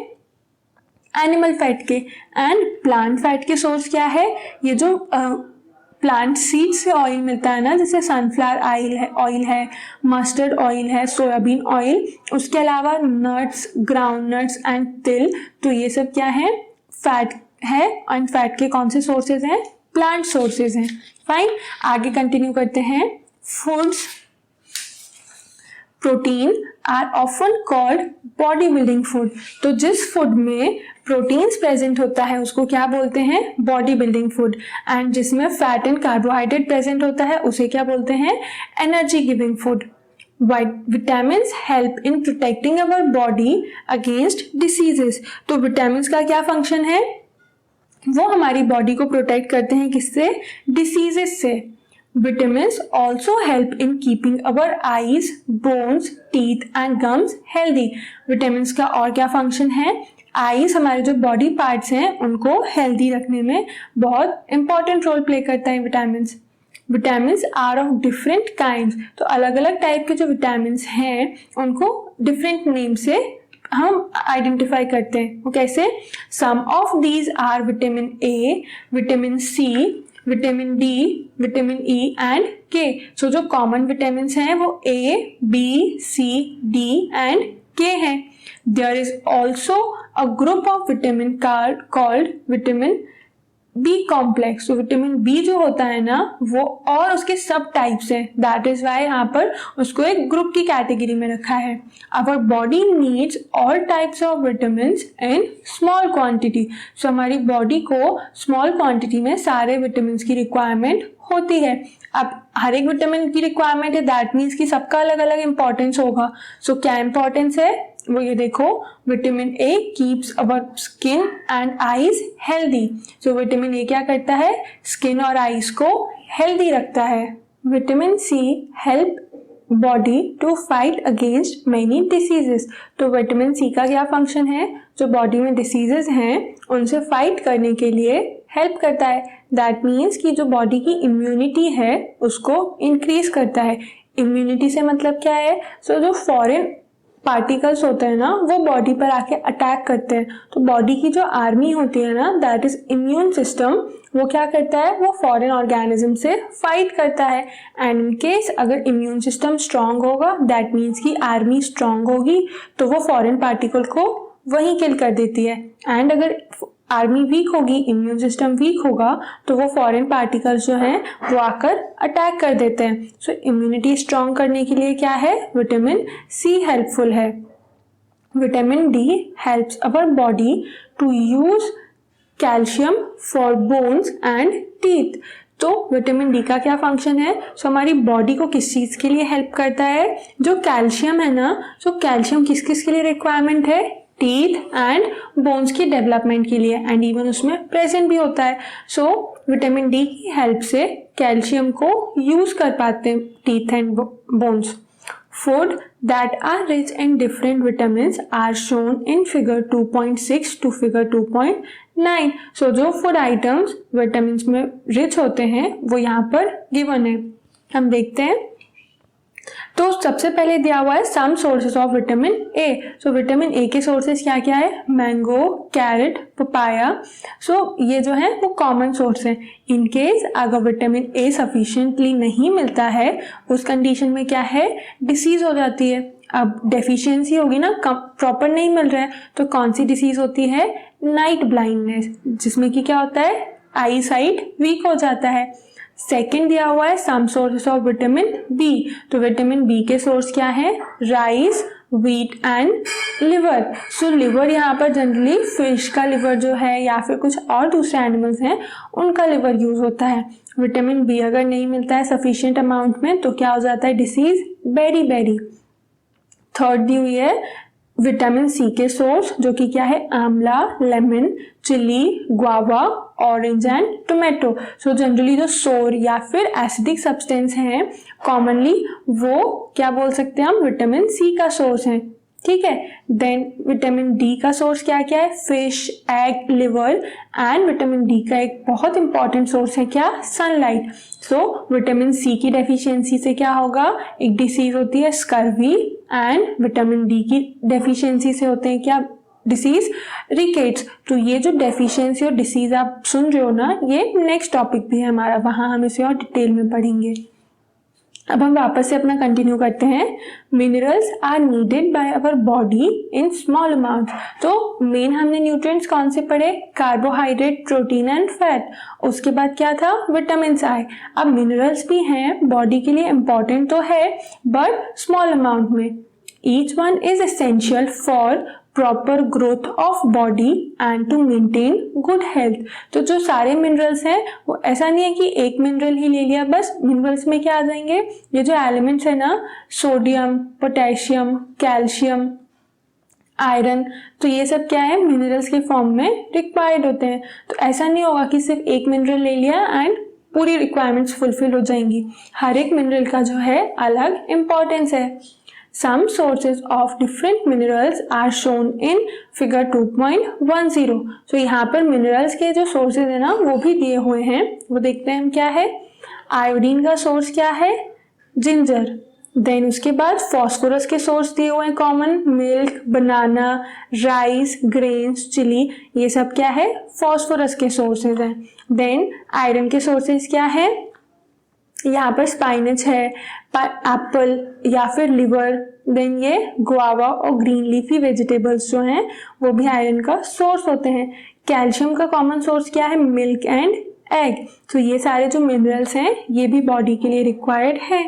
एनिमल फैट के. एंड प्लांट फैट के सोर्स क्या है? ये जो प्लांट सीड से ऑयल मिलता है ना, जैसे सनफ्लावर ऑयल है, मस्टर्ड ऑयल है, सोयाबीन ऑयल, उसके अलावा नट्स, ग्राउंड नट्स एंड तिल, तो ये सब क्या है, फैट है। एंड फैट के कौन से सोर्सेज हैं, प्लांट सोर्सेज हैं। फाइन, आगे कंटिन्यू करते हैं। Foods protein are often called body building food, तो जिस फूड में प्रोटीन्स प्रेजेंट होता है उसको क्या बोलते हैं, बॉडी बिल्डिंग फूड। एंड जिसमें फैट एंड कार्बोहाइड्रेट प्रेजेंट होता है उसे क्या बोलते हैं, energy giving food. Vitamin help in protecting our body against diseases, तो विटामिन का क्या फंक्शन है, वो हमारी बॉडी को प्रोटेक्ट करते हैं, किससे, डिसीजेस से। Vitamins also help in keeping our eyes, bones, teeth and gums healthy. Vitamins का और क्या फंक्शन है, आईज हमारे जो बॉडी पार्ट्स हैं उनको हेल्दी रखने में बहुत इंपॉर्टेंट रोल प्ले करता है vitamins. Vitamins are of different kinds, तो अलग अलग टाइप के जो विटामिन्स हैं उनको डिफरेंट नेम से हम आइडेंटिफाई करते हैं। वो कैसे, some of these are vitamin A, vitamin C, vitamin D, vitamin E and K. So जो कॉमन विटामिन हैं वो A, B, C, D and K हैं। There is also a group of vitamin called vitamin B complex, तो vitamin B जो होता है ना वो और उसके सब टाइप्स है, दैट इज वाई यहाँ पर उसको एक ग्रुप की कैटेगरी में रखा है। Our body needs all types of vitamin in small quantity, so हमारी बॉडी को स्मॉल क्वांटिटी में सारे विटामिन की रिक्वायरमेंट होती है। अब हर एक विटामिन की रिक्वायरमेंट है, दैट मीन्स कि सबका अलग अलग इंपॉर्टेंस होगा। सो क्या इंपॉर्टेंस है वो ये देखो, vitamin A keeps our skin and eyes healthy, so vitamin ए क्या करता है, स्किन और आईज को हेल्दी रखता है। Vitamin C help body to fight against many diseases, तो विटामिन सी का क्या फंक्शन है, जो बॉडी में डिसीजेस हैं उनसे फाइट करने के लिए हेल्प करता है। दैट मीन्स कि जो बॉडी की इम्यूनिटी है उसको इंक्रीज करता है। इम्यूनिटी से मतलब क्या है, सो जो फॉरेन पार्टिकल्स होते हैं ना वो बॉडी पर आके अटैक करते हैं, तो बॉडी की जो आर्मी होती है ना, दैट इज इम्यून सिस्टम, वो क्या करता है, वो फॉरेन ऑर्गेनिज्म से फाइट करता है। एंड इन केस अगर इम्यून सिस्टम स्ट्रांग होगा, दैट मीन्स कि आर्मी स्ट्रांग होगी, तो वो फॉरेन पार्टिकल को वहीं किल कर देती है। एंड अगर आर्मी वीक होगी, इम्यून सिस्टम वीक होगा, तो वो फॉरेन पार्टिकल्स जो हैं वो आकर अटैक कर देते हैं। सो इम्यूनिटी स्ट्रांग करने के लिए क्या है, विटामिन सी हेल्पफुल है। Vitamin D helps our body to use calcium for bones and teeth, तो विटामिन डी का क्या फंक्शन है, सो हमारी बॉडी को किस चीज़ के लिए हेल्प करता है, जो कैल्शियम है ना, सो कैल्शियम किस किस के लिए रिक्वायरमेंट है, टीथ एंड बोन्स की डेवलपमेंट के लिए, एंड इवन उसमें प्रेजेंट भी होता है। सो विटामिन डी की हेल्प से कैल्शियम को यूज कर पाते हैं teeth and bones. Food that are rich in different vitamins are shown in figure 2.6 to figure 2.9, so जो फूड आइटम्स विटामिन में रिच होते हैं वो यहाँ पर गिवन है। हम देखते हैं, तो सबसे पहले दिया हुआ है some sources of vitamin A, so vitamin A के सोर्सेज क्या क्या है, मैंगो, कैरेट, पपाया, सो ये जो है वो कॉमन सोर्स है। इन केस अगर विटामिन ए सफिशिएंटली नहीं मिलता है, उस कंडीशन में क्या है, डिसीज हो जाती है। अब डेफिशिएंसी होगी ना, प्रॉपर नहीं मिल रहा है, तो कौन सी डिसीज होती है, नाइट ब्लाइंडनेस, जिसमें कि क्या होता है, आई साइट वीक हो जाता है। सेकेंड दिया हुआ है some sources of vitamin B, तो विटामिन बी के सोर्स क्या है, rice, wheat and liver, so liver यहाँ पर जनरली फिश का लिवर जो है या फिर कुछ और दूसरे एनिमल्स हैं उनका लिवर यूज होता है। विटामिन बी अगर नहीं मिलता है सफिशिएंट अमाउंट में तो क्या हो जाता है, डिसीज, बेरी। थर्ड दी हुई है विटामिन सी के सोर्स, जो कि क्या है, amla, lemon, chilli, guava, orange and tomato. So generally जो सोर या फिर एसिडिक सब्सटेंस हैं कॉमनली वो क्या बोल सकते हैं हम, विटामिन सी का सोर्स है, ठीक है। देन विटामिन डी का सोर्स क्या क्या है, fish, egg, liver, and vitamin D का एक बहुत इंपॉर्टेंट सोर्स है क्या, सनलाइट। सो विटामिन सी की डेफिशिएंसी से क्या होगा, एक डिसीज होती है स्कर्वी, एंड विटामिन डी की डेफिशिएंसी से होते हैं क्या, डिसीज रिकेट्स। तो ये जो डेफिशिएंसी और डिसीज आप सुन रहे हो ना, ये नेक्स्ट टॉपिक भी है हमारा, वहाँ हम इसे और डिटेल में पढ़ेंगे। अब हम वापस से अपना कंटिन्यू करते हैं। Minerals are needed by our body in small amount. तो मेन हमने न्यूट्रिएंट्स कौन से पढ़े? Carbohydrate, protein and fat. उसके बाद क्या था? विटामिन आई। अब मिनरल्स भी हैं, बॉडी के लिए इंपॉर्टेंट तो है बट स्मॉल अमाउंट में। Each one is essential for proper growth of body and to maintain good health. तो जो सारे मिनरल्स हैं वो ऐसा नहीं है कि एक मिनरल ही ले लिया बस। मिनरल्स में क्या आ जाएंगे? ये जो एलिमेंट्स है ना, सोडियम, पोटेशियम, कैल्शियम, आयरन, तो ये सब क्या है? मिनरल्स के फॉर्म में रिक्वायर्ड होते हैं। तो ऐसा नहीं होगा कि सिर्फ एक मिनरल ले लिया एंड पूरी रिक्वायरमेंट्स फुलफिल हो जाएंगी। हर एक मिनरल का जो है अलग इंपॉर्टेंस है। Some sources of different minerals are shown in figure 2.10। तो यहाँ पर मिनरल्स के जो सोर्सेज है ना वो भी दिए हुए हैं, वो देखते हैं हम क्या है। आयोडीन का सोर्स क्या है? जिंजर। देन उसके बाद फॉस्फोरस के सोर्स दिए हुए हैं कॉमन, मिल्क, बनाना, राइस, ग्रेन्स, चिली, ये सब क्या है? फॉस्फोरस के सोर्सेज हैं। देन आयरन के सोर्सेज क्या है? यहाँ पर स्पाइनच है, एप्पल या फिर लिवर, देन ये गुआवा और ग्रीन लीफी वेजिटेबल्स जो हैं वो भी आयरन का सोर्स होते हैं। कैल्शियम का कॉमन सोर्स क्या है? Milk and egg. तो ये सारे जो मिनरल्स हैं ये भी बॉडी के लिए रिक्वायर्ड है।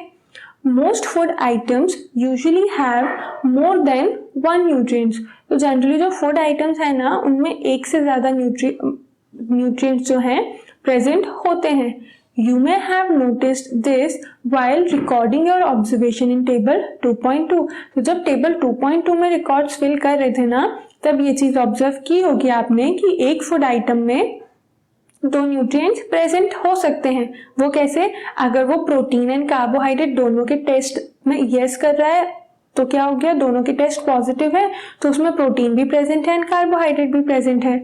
Most food items usually have more than one nutrients. तो जनरली जो फूड आइटम्स है ना उनमें एक से ज़्यादा न्यूट्रिएंट्स जो हैं प्रेजेंट होते हैं। You may have noticed this while recording your observation in table 2.2। तो जब टेबल 2.2 में रिकॉर्ड्स फिल कर रहे थे ना तब ये चीज़ ऑब्जर्व की होगी आपने कि एक फूड आइटम में दो न्यूट्रिएंट्स प्रेजेंट हो सकते हैं। वो कैसे? अगर वो प्रोटीन एंड कार्बोहाइड्रेट दोनों के टेस्ट में यस कर रहा है तो क्या हो गया? दोनों के टेस्ट पॉजिटिव है तो उसमें प्रोटीन भी प्रेजेंट है एंड कार्बोहाइड्रेट भी प्रेजेंट है।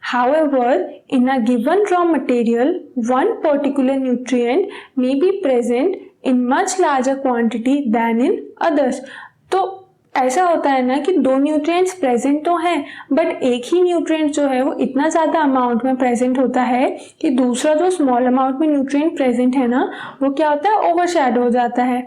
However, in a given raw material, one particular nutrient may be present in much larger quantity than in others। तो ऐसा होता है ना कि दो न्यूट्रिएंट्स प्रेजेंट तो हैं बट एक ही न्यूट्रिएंट जो है वो इतना ज़्यादा अमाउंट में प्रेजेंट होता है कि दूसरा जो स्मॉल अमाउंट में न्यूट्रिएंट प्रेजेंट है ना वो क्या होता है? ओवरशैडो हो जाता है।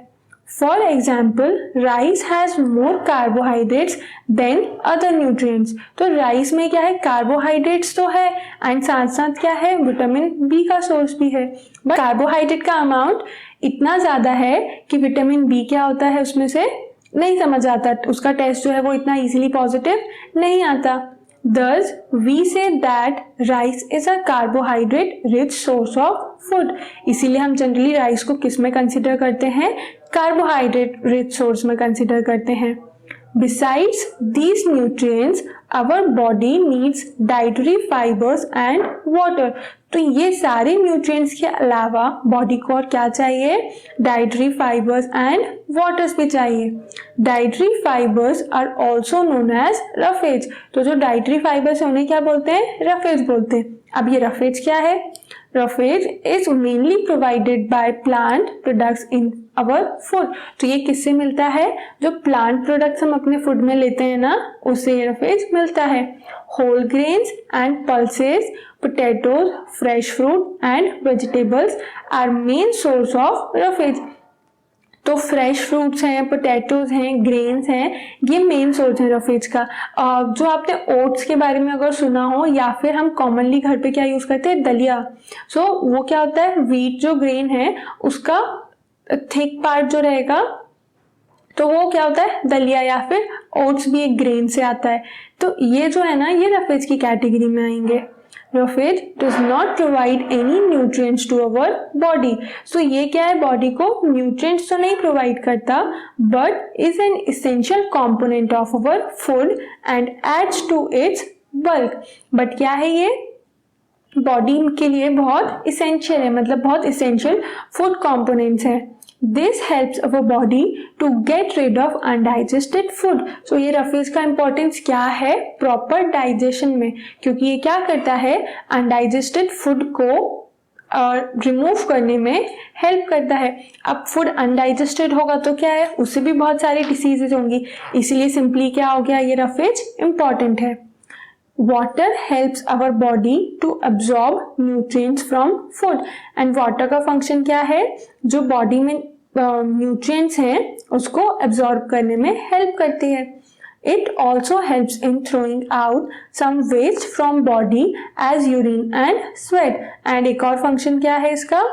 For example, rice has more carbohydrates than other nutrients। तो राइस में क्या है? कार्बोहाइड्रेट्स तो है एंड साथ साथ क्या है? विटामिन बी का सोर्स भी है। बट कार्बोहाइड्रेट का अमाउंट इतना ज़्यादा है कि विटामिन बी क्या होता है उसमें से नहीं समझ आता, उसका टेस्ट जो है वो इतना इजीली पॉजिटिव नहीं आता। Thus, we say that rice is a carbohydrate rich source of food। इसीलिए हम जनरली राइस को किस में कंसिडर करते हैं? कार्बोहाइड्रेट रिच सोर्स में कंसिडर करते हैं। Besides these nutrients, our body needs dietary fibers and water। तो ये सारे न्यूट्रिएंट्स के अलावा बॉडी को और क्या चाहिए? डाइटरी फाइबर्स एंड वाटर्स भी चाहिए। Dietary fibres are also known as roughage. तो जो डाइटरी फाइबर्स है उन्हें क्या बोलते हैं? रफेज बोलते हैं। अब ये रफेज क्या है? Roughage is mainly provided by plant products in our food. तो ये किससे मिलता है? जो प्लांट प्रोडक्ट्स हम अपने फूड में लेते हैं ना उससे ये रफेज मिलता है। Whole grains and pulses, potatoes, fresh fruit and vegetables are main source of roughage. तो फ्रेश फ्रूट्स हैं, पोटैटोज हैं, ग्रेन्स हैं, ये मेन सोर्स है रफेज का। जो आपने ओट्स के बारे में अगर सुना हो या फिर हम कॉमनली घर पे क्या यूज़ करते हैं? दलिया। सो वो क्या होता है? व्हीट जो ग्रेन है उसका थिक पार्ट जो रहेगा तो वो क्या होता है? दलिया, या फिर ओट्स भी एक ग्रेन से आता है। तो ये जो है ना ये रफेज की कैटेगरी में आएंगे। Roughage does not provide any nutrients to our body. So ये क्या है? बॉडी को न्यूट्रिएंट्स तो नहीं प्रोवाइड करता but is an essential component of our food and adds to its bulk. But क्या है? ये बॉडी के लिए बहुत इसेंशियल है, मतलब बहुत इसेंशियल फूड कॉम्पोनेंट्स है। This helps our body to get rid of undigested food। So ये रफेज का इम्पोर्टेंस क्या है? प्रॉपर डाइजेशन में, क्योंकि ये क्या करता है? अनडाइजेस्टेड फूड को रिमूव करने में हेल्प करता है। अब फूड अनडाइजेस्टेड होगा तो क्या है? उससे भी बहुत सारी डिसीजेज होंगी, इसीलिए सिंपली क्या हो गया? ये रफेज इम्पॉर्टेंट है। water helps our body to absorb nutrients from food and water का function क्या है, जो body में nutrients हैं उसको absorb करने में help करती है. It also helps in throwing out some waste from body as urine and sweat. And एक और function क्या है इसका,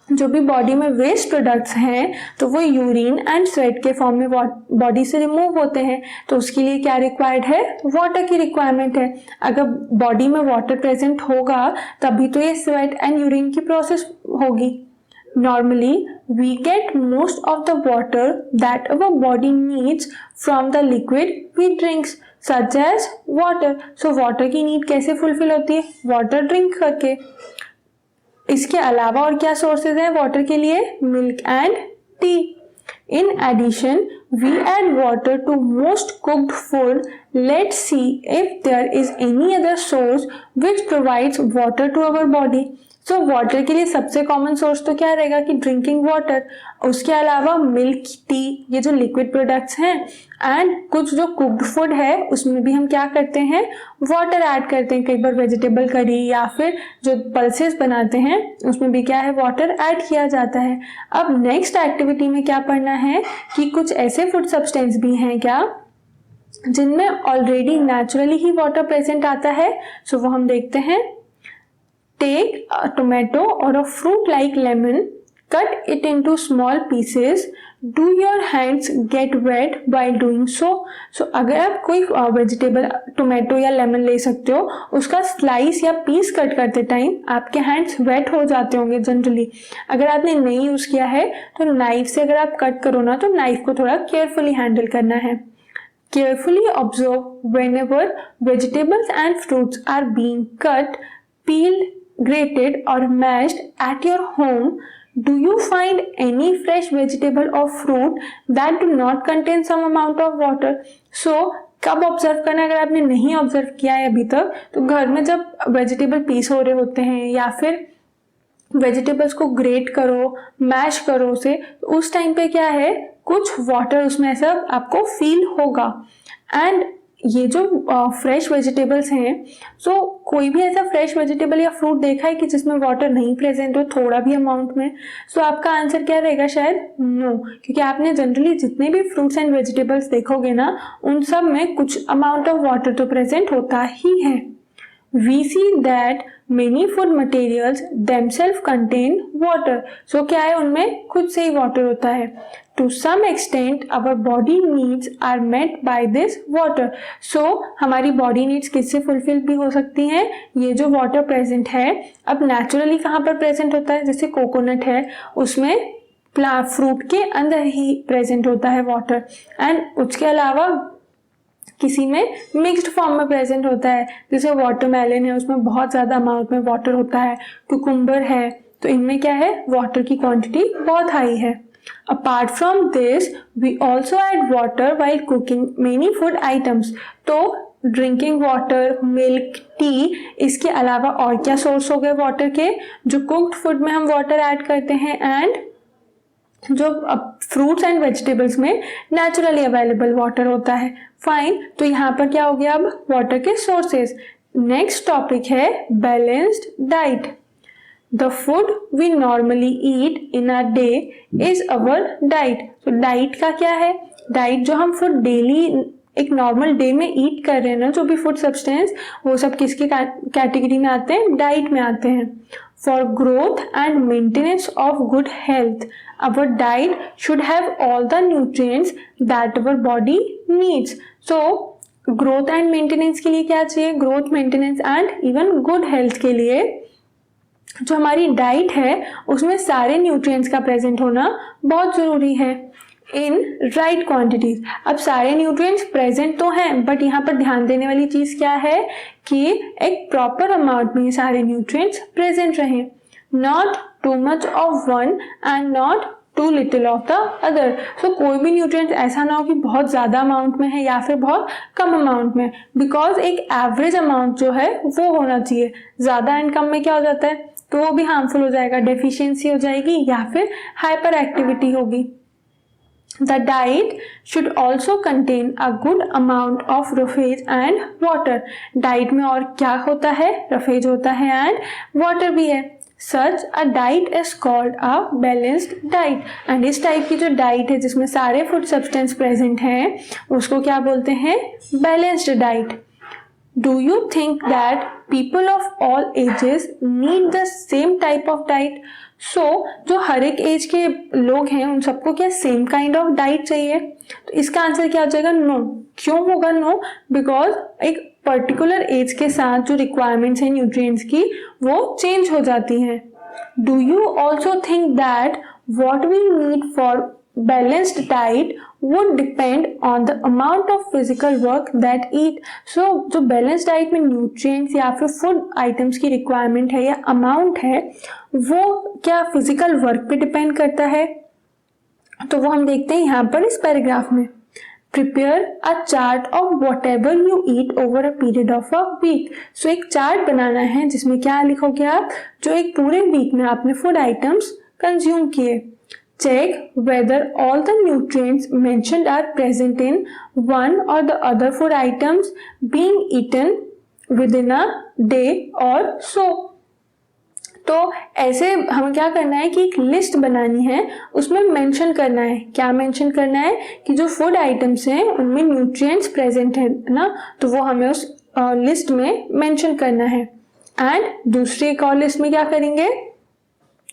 जो भी बॉडी में वेस्ट प्रोडक्ट्स हैं तो वो यूरिन एंड स्वेट के फॉर्म में बॉडी से रिमूव होते हैं, तो उसके लिए क्या रिक्वायर्ड है, वाटर की रिक्वायरमेंट है. अगर बॉडी में वाटर प्रेजेंट होगा तभी तो ये स्वेट एंड यूरिन की प्रोसेस होगी. Normally, we get most of the water that our body needs from the liquid we drink, such as water. So, water की नीड कैसे फुलफिल होती है, वाटर ड्रिंक करके. इसके अलावा और क्या सोर्सेज हैं वाटर के लिए, milk and T. In addition, we add water to most cooked food. Let's see if there is any other source which provides water to our body. So water के लिए सबसे कॉमन सोर्स तो क्या रहेगा कि drinking water. उसके अलावा milk, T, ये जो लिक्विड प्रोडक्ट्स हैं एंड कुछ जो कुक्ड फूड है उसमें भी हम क्या करते हैं, वाटर ऐड करते हैं. कई बार वेजिटेबल करी या फिर जो पल्सेस बनाते हैं उसमें भी क्या है, वाटर ऐड किया जाता है. अब नेक्स्ट एक्टिविटी में क्या पढ़ना है कि कुछ ऐसे फूड सब्सटेंस भी हैं क्या जिनमें ऑलरेडी नेचुरली ही वाटर प्रेजेंट आता है. सो वो हम देखते हैं. Take a tomato or a fruit like lemon, cut it into small pieces. Do your hands get wet while doing so? So अगर आप कोई वेजिटेबल टोमेटो या लेमन ले सकते हो, उसका स्लाइस या पीस कट करते टाइम आपके हैंड्स वेट हो जाते होंगे जनरली. अगर आपने नहीं यूज किया है तो नाइफ से अगर आप कट करो ना तो नाइफ को थोड़ा केयरफुली हैंडल करना है. Carefully observe whenever vegetables and fruits are being cut, peeled, grated or mashed at your home. Do you find any fresh vegetable or fruit that do not contain some amount of water? So कब observe करना है, अगर आपने नहीं observe किया है अभी तक तो घर में जब वेजिटेबल पीस हो रहे होते हैं या फिर वेजिटेबल्स को ग्रेट करो, मैश करो उसे, तो उस टाइम पे क्या है, कुछ वाटर उसमें ऐसा आपको फील होगा. एंड ये जो फ्रेश वेजिटेबल्स हैं, सो कोई भी ऐसा फ्रेश वेजिटेबल या फ्रूट देखा है कि जिसमें वाटर नहीं प्रेजेंट हो थोड़ा भी अमाउंट में? सो आपका आंसर क्या रहेगा, शायद नो, क्योंकि आपने जनरली जितने भी फ्रूट्स एंड वेजिटेबल्स देखोगे ना उन सब में कुछ अमाउंट ऑफ वाटर तो प्रेजेंट होता ही है. We see that many food materials themselves contain water. So क्या है, उनमें खुद से ही वाटर होता है. To some extent our body needs are met by this water. So हमारी body needs किससे फुलफिल भी हो सकती हैं, ये जो वाटर प्रेजेंट है. अब नेचुरली कहाँ पर प्रेजेंट होता है, जैसे कोकोनट है उसमें फ्रूट के अंदर ही प्रेजेंट होता है वाटर. एंड उसके अलावा किसी में मिक्स्ड फॉर्म में प्रेजेंट होता है, जैसे वाटरमेलन है उसमें बहुत ज़्यादा अमाउंट में वाटर होता है, कुकुम्बर है, तो इनमें क्या है, वाटर की क्वांटिटी बहुत हाई है. Apart from this we also add water while cooking many food items. तो ड्रिंकिंग वाटर, मिल्क, टी, इसके अलावा और क्या सोर्स हो गए वाटर के, जो कुक्ड फूड में हम वाटर ऐड करते हैं एंड जो फ्रूट्स एंड वेजिटेबल्स में नेचुरली अवेलेबल वाटर होता है. फाइन, तो यहाँ पर क्या हो गया, अब वाटर के सोर्सेज. नेक्स्ट टॉपिक है balanced diet. The food we normally eat in a day is our diet. तो डाइट का क्या है, डाइट जो हम फूड डेली एक नॉर्मल डे में ईट कर रहे हैं ना, जो भी फूड सब्सटेंस, वो सब किसके कैटेगरी में आते हैं, डाइट में आते हैं. For growth and maintenance of good health our diet should have all the nutrients that our body needs. So growth and maintenance के लिए क्या चाहिए, growth, maintenance and even good health के लिए जो हमारी डाइट है उसमें सारे न्यूट्रिएंट्स का प्रेजेंट होना बहुत ज़रूरी है इन राइट क्वांटिटीज. अब सारे न्यूट्रिएंट्स प्रेजेंट तो हैं बट यहाँ पर ध्यान देने वाली चीज़ क्या है कि एक प्रॉपर अमाउंट में ये सारे न्यूट्रिएंट्स प्रेजेंट रहें. Not too much of one and not too little of the other. So कोई भी न्यूट्रिएंट ऐसा ना हो कि बहुत ज़्यादा अमाउंट में है या फिर बहुत कम अमाउंट में, बिकॉज एक एवरेज अमाउंट जो है वो होना चाहिए. ज़्यादा एंड कम में क्या हो जाता है, तो वो भी हार्मफुल हो जाएगा, डेफिशिएंसी हो जाएगी या फिर हाइपर एक्टिविटी होगी. The diet should also contain a good amount of roughage and water. Diet में और क्या होता है? रफेज होता है एंड वाटर भी है. Such a diet is called a balanced diet. And इस टाइप की जो डाइट है जिसमें सारे फूड सब्सटेंस प्रेजेंट हैं उसको क्या बोलते हैं? Balanced diet. Do you think that people of all ages need the same type of diet? So, जो हर एक एज के लोग हैं उन सबको क्या सेम काइंड ऑफ डाइट चाहिए? तो इसका आंसर क्या हो जाएगा? नो. क्यों होगा नो? बिकॉज एक पर्टिकुलर एज के साथ जो रिक्वायरमेंट्स हैं न्यूट्रिएंट्स की वो चेंज हो जाती हैं. Do you also think that what we need for balanced diet would depend on the amount of physical work that eat. So जो balanced diet में nutrients या फिर food items की requirement है या amount है वो क्या physical work पे depend करता है? तो वो हम देखते हैं यहाँ पर इस पैराग्राफ में. Prepare a chart of whatever you eat over a period of a week. So एक चार्ट बनाना है जिसमें क्या लिखोगे आप? जो एक पूरे वीक में आपने फूड आइटम्स कंज्यूम किए. Check whether all the nutrients mentioned are present in one or the other food items being eaten within a day or so. तो ऐसे हमें क्या करना है कि एक लिस्ट बनानी है, उसमें मेंशन करना है. क्या मेंशन करना है? कि जो फूड आइटम्स हैं उनमें न्यूट्रिएंट्स प्रेजेंट है ना, तो वो हमें उस लिस्ट में मेंशन करना है. एंड दूसरी एक और लिस्ट में क्या करेंगे?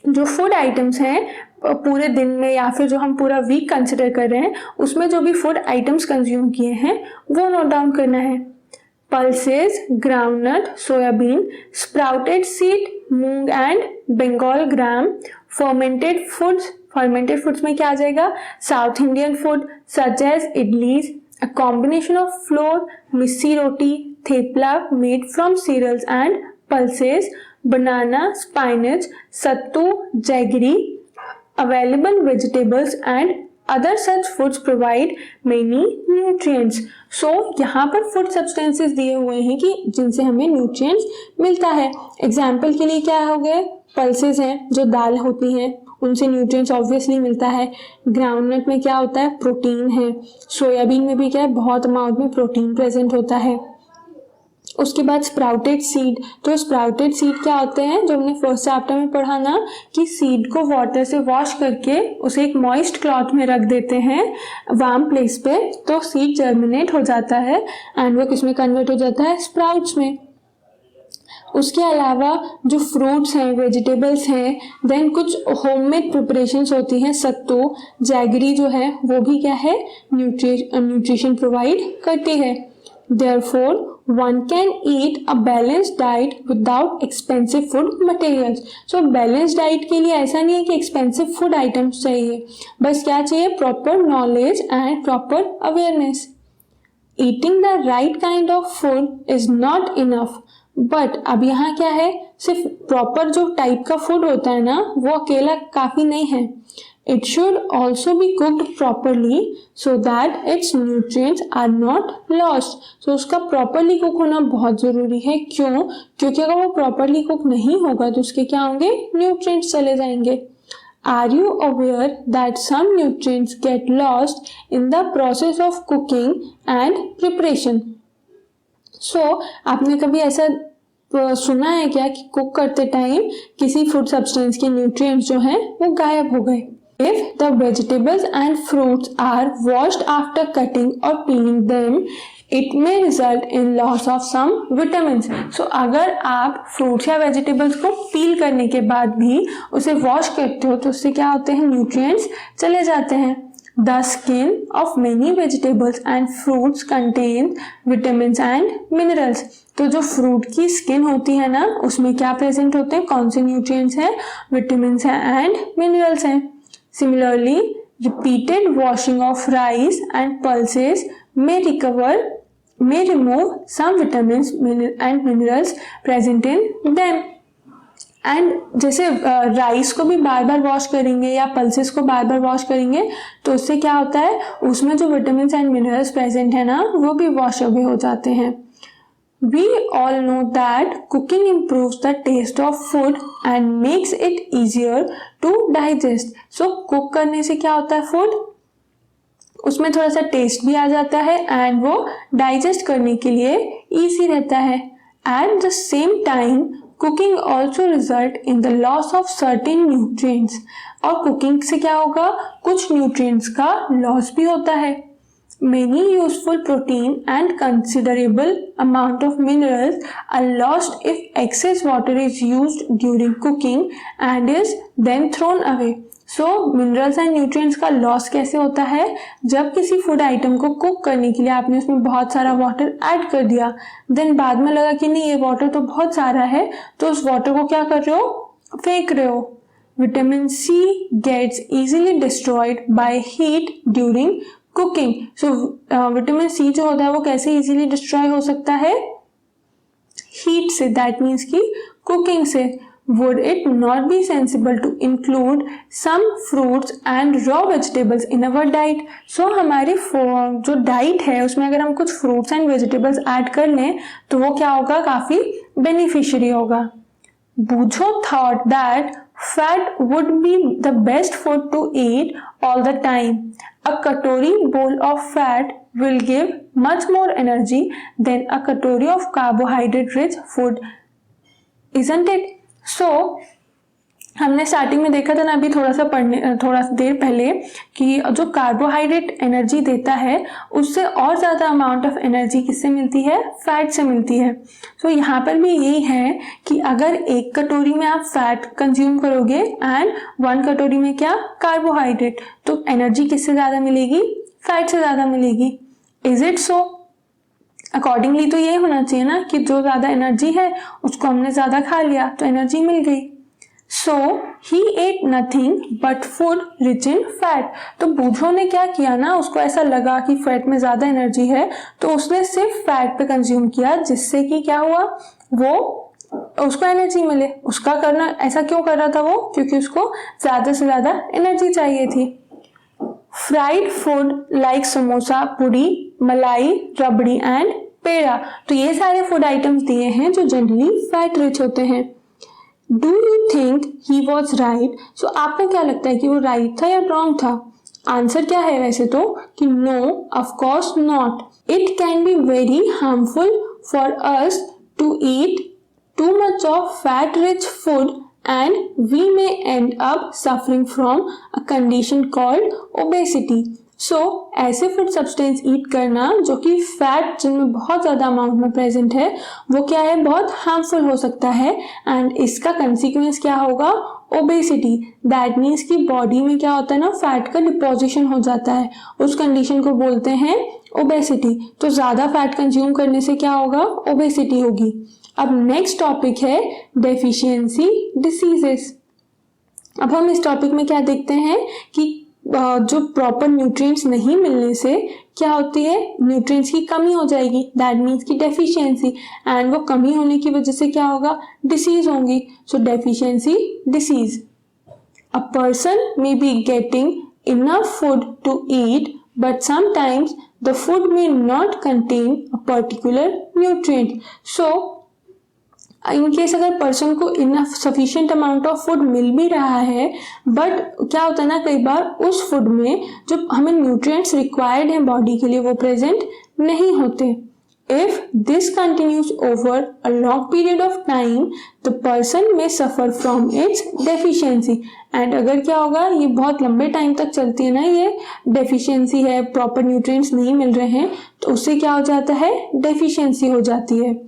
जो फूड आइटम्स हैं पूरे दिन में या फिर जो हम पूरा वीक कंसिडर कर रहे हैं उसमें जो भी फूड आइटम्स कंज्यूम किए हैं वो नोट डाउन करना है. Pulses, groundnut, soybean, sprouted seed, moong and Bengal gram, fermented foods में क्या आ जाएगा? South Indian food such as idlis, a combination of flour, missi roti, thepla made from cereals and pulses, banana, spinach, sattu, jaggery, available vegetables and other such foods provide many nutrients. So यहाँ पर food substances दिए हुए हैं कि जिनसे हमें nutrients मिलता है. एग्जाम्पल के लिए क्या हो गए? पल्सेस हैं जो दाल होती हैं उनसे न्यूट्रिएंट्स ऑब्वियसली मिलता है. ग्राउंडनट में क्या होता है? प्रोटीन है. सोयाबीन में भी क्या है? बहुत अमाउंट में प्रोटीन प्रेजेंट होता है. उसके बाद स्प्राउटेड सीड. तो स्प्राउटेड सीड क्या होते हैं? जो हमने फर्स्ट चैप्टर में पढ़ा ना कि सीड को वाटर से वॉश करके उसे एक मॉइस्ट क्लॉथ में रख देते हैं वार्म प्लेस पे, तो सीड जर्मिनेट हो जाता है एंड वो किसमें कन्वर्ट हो जाता है? स्प्राउट्स में. उसके अलावा जो फ्रूट्स हैं, वेजिटेबल्स हैं, देन कुछ होममेड प्रिपरेशंस होती हैं. सत्तू, जैगरी जो है वो भी क्या है? न्यूट्रिशन प्रोवाइड करती है. Therefore, one can eat a balanced diet without expensive food materials. So balanced diet के लिए ऐसा नहीं है कि expensive food items चाहिए, बस क्या चाहिए? proper knowledge and proper awareness. Eating the right kind of food is not enough. But अब यहाँ क्या है? सिर्फ प्रॉपर जो टाइप का फूड होता है ना वो अकेला काफी नहीं है. It should also be cooked properly so that its nutrients are not lost. So उसका properly cook होना बहुत ज़रूरी है. क्यों? क्योंकि अगर वो properly cook नहीं होगा तो उसके क्या होंगे? nutrients चले जाएंगे. Are you aware that some nutrients get lost in the process of cooking and preparation? So आपने कभी ऐसा सुना है क्या कि कुक करते टाइम किसी फूड सब्सटेंस के न्यूट्रिएंट्स जो हैं वो गायब हो गए? If the vegetables and fruits are washed after cutting or peeling them, it may result in loss of some vitamins. So अगर आप फ्रूट्स या वेजिटेबल्स को पील करने के बाद भी उसे वॉश करते हो तो उससे क्या होते हैं? न्यूट्रिएंट्स चले जाते हैं. The skin of many vegetables and fruits contain vitamins and minerals. तो जो फ्रूट की स्किन होती है ना उसमें क्या प्रेजेंट होते हैं? कौन से न्यूट्रिएंट्स हैं? विटामिन्स हैं एंड मिनरल्स हैं. Similarly, repeated washing of rice and pulses may remove some vitamins and minerals present in them. And जैसे राइस को भी बार बार वॉश करेंगे या पल्सेस को बार बार वॉश करेंगे तो उससे क्या होता है? उसमें जो विटामिन्स एंड मिनरल्स प्रेजेंट है ना वो भी वॉश अवे हो जाते हैं. We all know that cooking improves the taste of food and makes it easier to digest. So cook करने से क्या होता है? फूड उसमें थोड़ा सा टेस्ट भी आ जाता है एंड वो डाइजेस्ट करने के लिए ईजी रहता है। At the same time cooking also result in the loss of certain nutrients, और कुकिंग से क्या होगा, कुछ न्यूट्रिएंट्स का लॉस भी होता है। Many useful protein and considerable amount of minerals are lost if excess water is used during cooking and is then thrown away. So minerals and nutrients का लॉस कैसे होता है, जब किसी फूड आइटम को कुक करने के लिए आपने उसमें बहुत सारा वाटर ऐड कर दिया, देन बाद में लगा कि नहीं ये वाटर तो बहुत सारा है, तो उस वाटर को क्या कर रहे हो, फेंक रहे हो। Vitamin C gets easily destroyed by heat during cooking. So vitamin C जो होता है वो कैसे इजीली डिस्ट्रॉय हो सकता है, हीट से, दैट मीन्स कि कुकिंग से। Would it not be sensible to include some fruits and raw vegetables in our diet. So हमारी जो डाइट है उसमें अगर हम कुछ फ्रूट्स एंड वेजिटेबल्स ऐड कर लें तो वो क्या होगा, काफी बेनिफिशियरी होगा। Boojho thought that fat would be the best food to eat all the time. A katori bowl of fat will give much more energy than a katori of carbohydrate rich food, isn't it? So हमने starting में देखा था ना, अभी थोड़ा देर पहले, कि जो कार्बोहाइड्रेट एनर्जी देता है उससे और ज़्यादा अमाउंट ऑफ एनर्जी किससे मिलती है, फैट से मिलती है। तो यहाँ पर भी यही है कि अगर एक कटोरी में आप फैट कंज्यूम करोगे एंड 1 कटोरी में क्या, कार्बोहाइड्रेट, तो एनर्जी किससे ज़्यादा मिलेगी, फैट से ज़्यादा मिलेगी। Is it so? अकॉर्डिंगली तो ये होना चाहिए ना कि जो ज़्यादा एनर्जी है उसको हमने ज़्यादा खा लिया तो एनर्जी मिल गई। So he ate nothing but food rich in fat. तो बूझो ने क्या किया ना, उसको ऐसा लगा कि फैट में ज्यादा एनर्जी है तो उसने सिर्फ फैट पे कंज्यूम किया, जिससे कि क्या हुआ, वो उसको एनर्जी मिले। उसका करना, ऐसा क्यों कर रहा था वो, क्योंकि उसको ज्यादा से ज्यादा एनर्जी चाहिए थी। फ्राइड फूड लाइक समोसा, पूरी, मलाई, रबड़ी एंड पेड़ा, तो ये सारे फूड आइटम्स दिए हैं जो जनरली फैट रिच होते हैं। Do you think he was right? So आपको क्या लगता है कि वो राइट था या रॉन्ग था? आंसर क्या है वैसे तो, कि no, of course not. It can be very harmful for us to eat too much of fat rich food and we may end up suffering from a condition called obesity. So ऐसे food substance ईट करना जो कि fat जिनमें बहुत ज़्यादा amount में present है वो क्या है, बहुत हार्मफुल हो सकता है एंड इसका कंसिक्वेंस क्या होगा, ओबेसिटी। दैट मीन्स कि बॉडी में क्या होता है ना, फैट का डिपोजिशन हो जाता है, उस कंडीशन को बोलते हैं ओबेसिटी। तो ज़्यादा फैट कंज्यूम करने से क्या होगा, ओबेसिटी होगी। अब नेक्स्ट टॉपिक है डेफिशिएंसी डिसीजेस। अब हम इस टॉपिक में क्या देखते हैं कि जो प्रॉपर न्यूट्रिएंट्स नहीं मिलने से क्या होती है, न्यूट्रिएंट्स की कमी हो जाएगी, दैट मीन्स की डेफिशिएंसी, एंड वो कमी होने की वजह से क्या होगा, डिसीज होंगी। So deficiency disease. A person may be getting enough food to eat but sometimes the food may not contain a particular nutrient. So in case अगर पर्सन को enough sufficient amount of food मिल भी रहा है, but क्या होता है ना, कई बार उस फूड में जो हमें न्यूट्रिएंट्स रिक्वायर्ड हैं बॉडी के लिए वो प्रेजेंट नहीं होते। If this continues over a long period of time the person may suffer from its deficiency. And अगर क्या होगा, ये बहुत लंबे टाइम तक चलती है ना, ये डेफिशिएंसी है, प्रॉपर न्यूट्रिएंट्स नहीं मिल रहे हैं, तो उससे क्या हो जाता है, डेफिशिएंसी हो जाती है।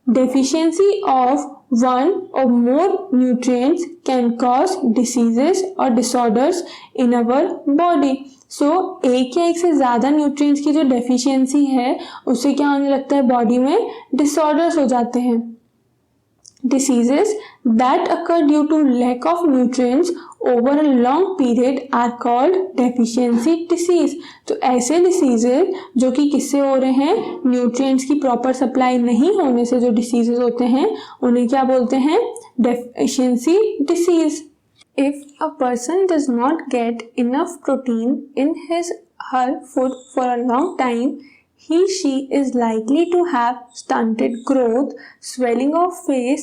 Deficiency of one or more nutrients can cause diseases or disorders in our body. So एक या एक से ज़्यादा न्यूट्रिएंट्स की जो डेफिशिएंसी है उससे क्या होने लगता है, बॉडी में डिसऑर्डर्स हो जाते हैं। Diseases that occur due to lack of nutrients over a long period are called deficiency disease. तो ऐसे डिसीजेज जो कि किससे हो रहे हैं, न्यूट्रिएंट्स की प्रॉपर सप्लाई नहीं होने से जो डिसीजेज होते हैं उन्हें क्या बोलते हैं, deficiency disease. If a person does not get enough protein in his her food for a long time, she is likely to have stunted growth, swelling of face,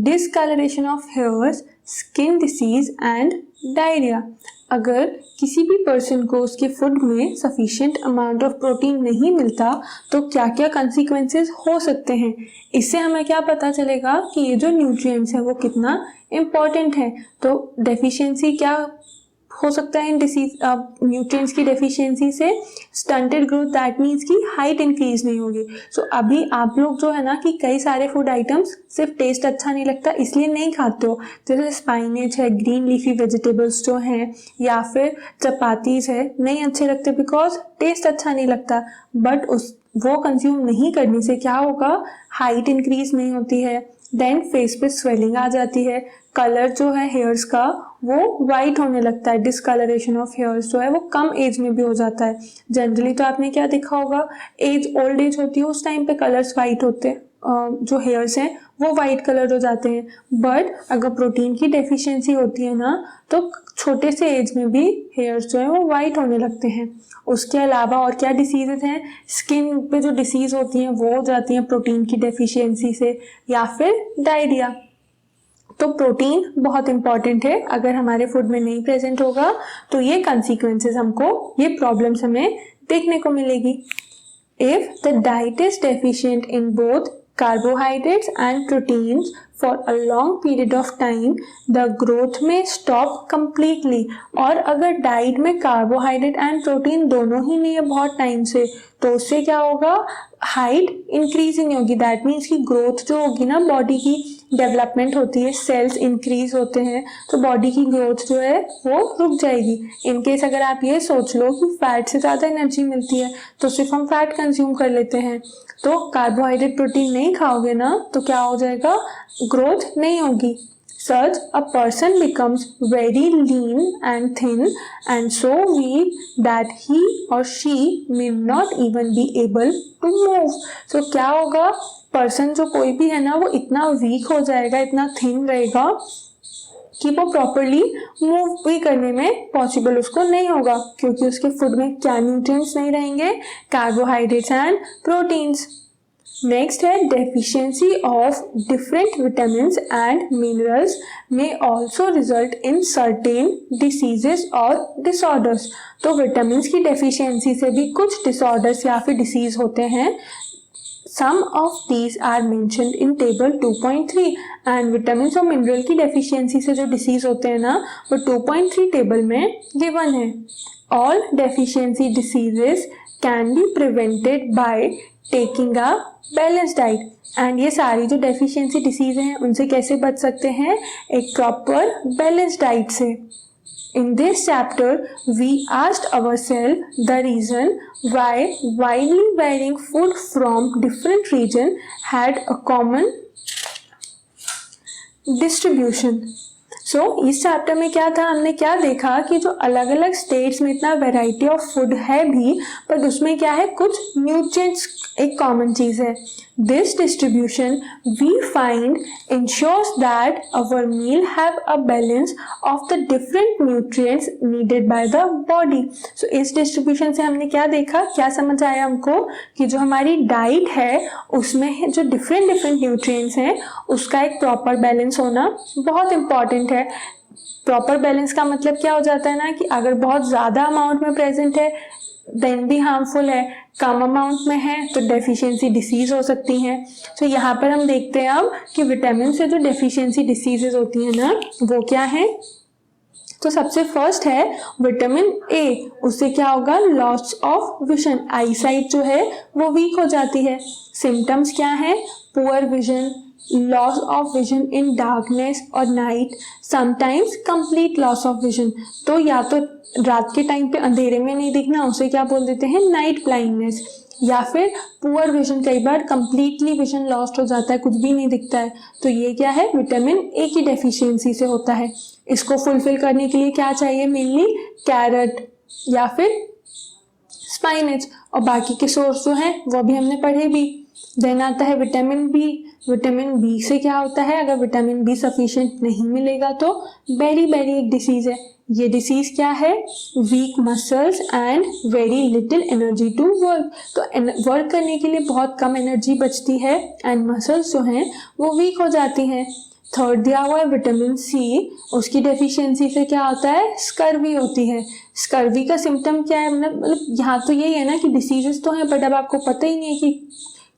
discoloration of hairs, skin disease and diarrhoea. अगर किसी भी person को उसके food में sufficient amount of protein नहीं मिलता तो क्या क्या कंसिक्वेंसेस हो सकते हैं, इससे हमें क्या पता चलेगा कि ये जो न्यूट्रिएंट्स है वो कितना इम्पॉर्टेंट है। तो डेफिशिएंसी क्या हो सकता है इन डिसीज न्यूट्रिएंट्स की डेफिशिएंसी से? स्टंटेड ग्रोथ, दैट मीन्स कि हाइट इंक्रीज नहीं होगी। सो अभी आप लोग जो है ना कि कई सारे फूड आइटम्स सिर्फ टेस्ट अच्छा नहीं लगता इसलिए नहीं खाते हो, जैसे स्पाइनेज है, ग्रीन लीफी वेजिटेबल्स जो हैं, या फिर चपातीज है, नहीं अच्छे लगते बिकॉज टेस्ट अच्छा नहीं लगता। बट वो कंज्यूम नहीं करने से क्या होगा, हाइट इंक्रीज नहीं होती है, देन फेस पे स्वेलिंग आ जाती है, कलर जो है हेयर्स का वो वाइट होने लगता है, डिसकलरेशन ऑफ हेयर्स जो है वो कम एज में भी हो जाता है। जनरली तो आपने क्या देखा होगा, ओल्ड एज होती है उस टाइम पे कलर्स वाइट होते हैं, जो हेयर्स हैं वो वाइट कलर हो जाते हैं। बट अगर प्रोटीन की डेफिशिएंसी होती है ना तो छोटे से एज में भी हेयर्स जो है वो वाइट होने लगते हैं। उसके अलावा और क्या डिसीजेज हैं, स्किन पे जो डिसीज होती हैं वो हो जाती हैं प्रोटीन की डेफिशिएंसी से, या फिर डायरिया। तो प्रोटीन बहुत इंपॉर्टेंट है, अगर हमारे फूड में नहीं प्रेजेंट होगा तो ये कंसिक्वेंसेस हमको, ये प्रॉब्लम्स हमें देखने को मिलेगी। If the diet is deficient in both carbohydrates and proteins for a long period of time, the growth may stop completely। और अगर डाइट में कार्बोहाइड्रेट एंड प्रोटीन दोनों ही नहीं है बहुत टाइम से, तो उससे क्या होगा, हाइट इंक्रीज ही नहीं होगी। दैट मीन्स की ग्रोथ जो होगी ना, बॉडी की डेवलपमेंट होती है, सेल्स इंक्रीज होते हैं, तो बॉडी की ग्रोथ जो है वो रुक जाएगी। इनकेस अगर आप ये सोच लो कि फैट से ज़्यादा एनर्जी मिलती है तो सिर्फ हम फैट कंज्यूम कर लेते हैं, तो कार्बोहाइड्रेट प्रोटीन नहीं खाओगे ना तो क्या हो जाएगा, ग्रोथ नहीं होगी। Such a person becomes very lean and thin and so weak that he or she may not even be able to move। So क्या होगा, पर्सन जो कोई भी है ना वो इतना वीक हो जाएगा, इतना थिन रहेगा कि वो प्रॉपरली मूव भी करने में पॉसिबल उसको नहीं होगा, क्योंकि उसके फूड में क्या न्यूट्रिएंट्स नहीं रहेंगे, कार्बोहाइड्रेट्स एंड प्रोटीन्स। नेक्स्ट है deficiency of different vitamins and minerals may also result in certain diseases or disorders। तो विटामिन्स की डेफिशिएंसी से भी कुछ डिसऑर्डर्स या फिर डिसीज होते हैं। Some of these are mentioned in table 2.3 and vitamins और मिनरल की डेफिशिएंसी से जो डिसीज होते हैं ना वो 2.3 टेबल में गिवन है। All deficiency diseases can be prevented by taking a balanced diet। And ये सारी जो डेफिशिएंसी डिसीज हैं उनसे कैसे बच सकते हैं, एक प्रॉपर बैलेंस डाइट से। In this chapter we asked ourselves the reason why widely varying food from different region had a common distribution। इस चैप्टर में क्या था, हमने क्या देखा कि जो अलग अलग स्टेट्स में इतना वैरायटी ऑफ फूड है भी, पर उसमें क्या है, कुछ न्यूट्रिएंट्स एक कॉमन चीज है। This distribution we find ensures that our meal have a balance of the different nutrients needed by the body. So इस डिस्ट्रीब्यूशन से हमने क्या देखा, क्या समझ आया हमको कि जो हमारी डाइट है उसमें जो डिफरेंट न्यूट्रिएंट्स हैं उसका एक प्रॉपर बैलेंस होना बहुत इंपॉर्टेंट है। प्रॉपर बैलेंस का मतलब क्या हो जाता है ना कि अगर बहुत ज़्यादा अमाउंट में प्रेजेंट है देन भी हार्मफुल है, कम अमाउंट में है तो डेफिशिएंसी डिसीज हो सकती हैं। तो यहाँ पर हम देखते हैं अब कि विटामिन से जो डेफिशिएंसी डिसीजेज होती हैं ना वो क्या है। तो सबसे फर्स्ट है विटामिन ए, उससे क्या होगा, loss of vision, I site जो है वो वीक हो जाती है। सिम्टम्स क्या है, poor vision, loss of vision in darkness और night, sometimes complete loss of vision. तो या तो रात के टाइम पे अंधेरे में नहीं दिखना, उसे क्या बोल देते हैं, नाइट ब्लाइंडनेस, या फिर पुअर विजन, कई बार कंप्लीटली विजन लॉस्ट हो जाता है, कुछ भी नहीं दिखता है। तो ये क्या है, विटामिन ए की डेफिशिएंसी से होता है। इसको फुलफिल करने के लिए क्या चाहिए, मेनली कैरेट या फिर स्पाइनेच, और बाकी के सोर्स जो हैं वो भी हमने पढ़े भी। देन आता है विटामिन बी। विटामिन बी से क्या होता है, अगर विटामिन बी सफिशिएंट नहीं मिलेगा तो बेरी एक डिसीज है। ये डिसीज क्या है, weak muscles and very little energy to work. तो वर्क करने के लिए बहुत कम एनर्जी बचती है एंड मसल्स जो हैं वो वीक हो जाती हैं। थर्ड दिया हुआ है विटामिन सी, उसकी डेफिशिएंसी से क्या होता है, स्कर्वी होती है। स्कर्वी का सिम्टम क्या है, मतलब यहाँ तो यही है ना कि डिसीजेस तो हैं बट अब आपको पता ही नहीं है कि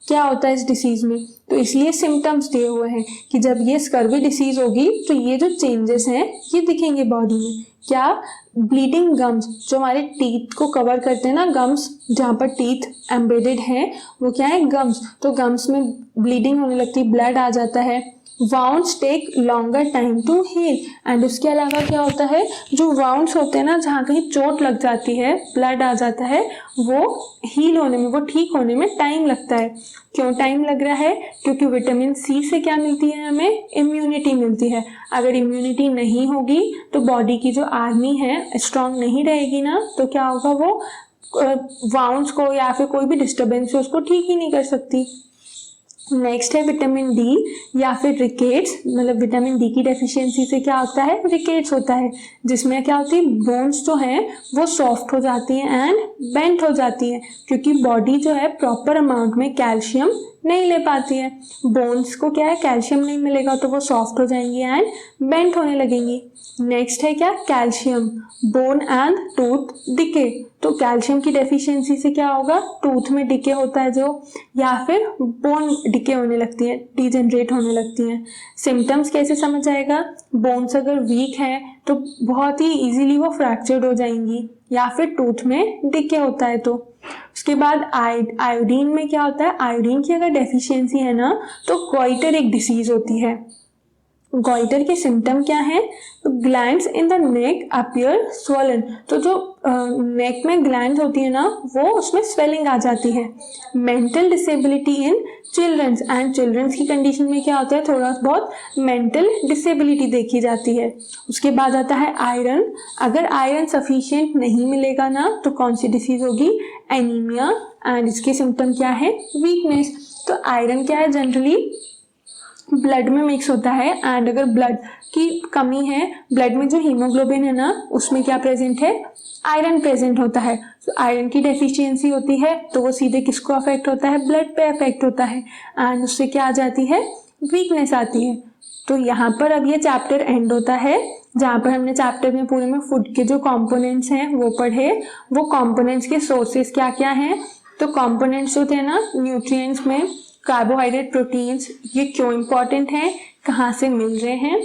क्या होता है इस डिसीज में, तो इसलिए सिम्टम्स दिए हुए हैं कि जब ये स्कर्वी डिसीज होगी तो ये जो चेंजेस हैं ये दिखेंगे बॉडी में। क्या, ब्लीडिंग गम्स, जो हमारे टीथ को कवर करते हैं ना, गम्स जहाँ पर टीथ एम्बेडेड हैं वो क्या है, गम्स, तो गम्स में ब्लीडिंग होने लगती है, ब्लड आ जाता है। Wounds take longer time to heal, and उसके अलावा क्या होता है, जो वाउंड्स होते हैं ना, जहाँ कहीं चोट लग जाती है, ब्लड आ जाता है, वो हील होने में, वो ठीक होने में टाइम लगता है। क्यों टाइम लग रहा है, क्योंकि विटामिन सी से क्या मिलती है, हमें इम्यूनिटी मिलती है। अगर इम्यूनिटी नहीं होगी तो बॉडी की जो आर्मी है स्ट्रांग नहीं रहेगी ना, तो क्या होगा, वो वाउंड्स को या फिर कोई भी डिस्टर्बेंस है उसको ठीक ही नहीं कर सकती। नेक्स्ट है विटामिन डी या फिर रिकेट्स, मतलब विटामिन डी की डेफिशिएंसी से क्या होता है, रिकेट्स होता है, जिसमें क्या होती है, बोन्स जो हैं वो सॉफ्ट हो जाती हैं एंड बेंट हो जाती हैं, क्योंकि बॉडी जो है प्रॉपर अमाउंट में कैल्शियम नहीं ले पाती है। बोन्स को क्या है, कैल्शियम नहीं मिलेगा तो वो सॉफ्ट हो जाएंगी एंड बेंट होने लगेंगी। नेक्स्ट है क्या, calcium, bone and tooth decay, तो कैल्शियम की डेफिशिएंसी से क्या होगा, टूथ में डिके होता है जो, या फिर बोन डिके होने लगती है, डिजेनरेट होने लगती हैं। सिम्टम्स कैसे समझ आएगा, बोन्स अगर वीक है तो बहुत ही इजीली वो फ्रैक्चर्ड हो जाएंगी, या फिर टूथ में डिके होता है तो। उसके बाद आयोडीन में क्या होता है, आयोडीन की अगर डेफिशिएंसी है ना तो गॉइटर एक डिसीज होती है। गॉइटर के सिम्टम क्या है, तो glands in the neck appear swollen, तो जो नेक में ग्लैंड्स होती है ना वो उसमें स्वेलिंग आ जाती है। Mental disability in childrens, and childrens की कंडीशन में क्या होता है, थोड़ा बहुत मेंटल डिसेबिलिटी देखी जाती है। उसके बाद आता है आयरन, अगर आयरन सफिशिएंट नहीं मिलेगा ना तो कौन सी डिसीज होगी, एनीमिया, एंड इसके सिम्टम क्या है, वीकनेस। तो आयरन क्या है, जनरली ब्लड में मिक्स होता है, एंड अगर ब्लड की कमी है, ब्लड में जो हीमोग्लोबिन है ना उसमें क्या प्रेजेंट है, आयरन प्रेजेंट होता है। तो आयरन की डेफिशिएंसी होती है तो वो सीधे किसको अफेक्ट होता है, ब्लड पे अफेक्ट होता है, एंड उससे क्या आ जाती है, वीकनेस आती है। तो यहाँ पर अब ये चैप्टर एंड होता है, जहाँ पर हमने चैप्टर में पूरे में फूड के जो कंपोनेंट्स हैं वो पढ़े, वो कंपोनेंट्स के सोर्सेस क्या क्या हैं। तो कंपोनेंट्स जो थे ना न्यूट्रिएंट्स में, कार्बोहाइड्रेट, प्रोटीन्स, ये क्यों इम्पॉर्टेंट हैं, कहाँ से मिल रहे हैं,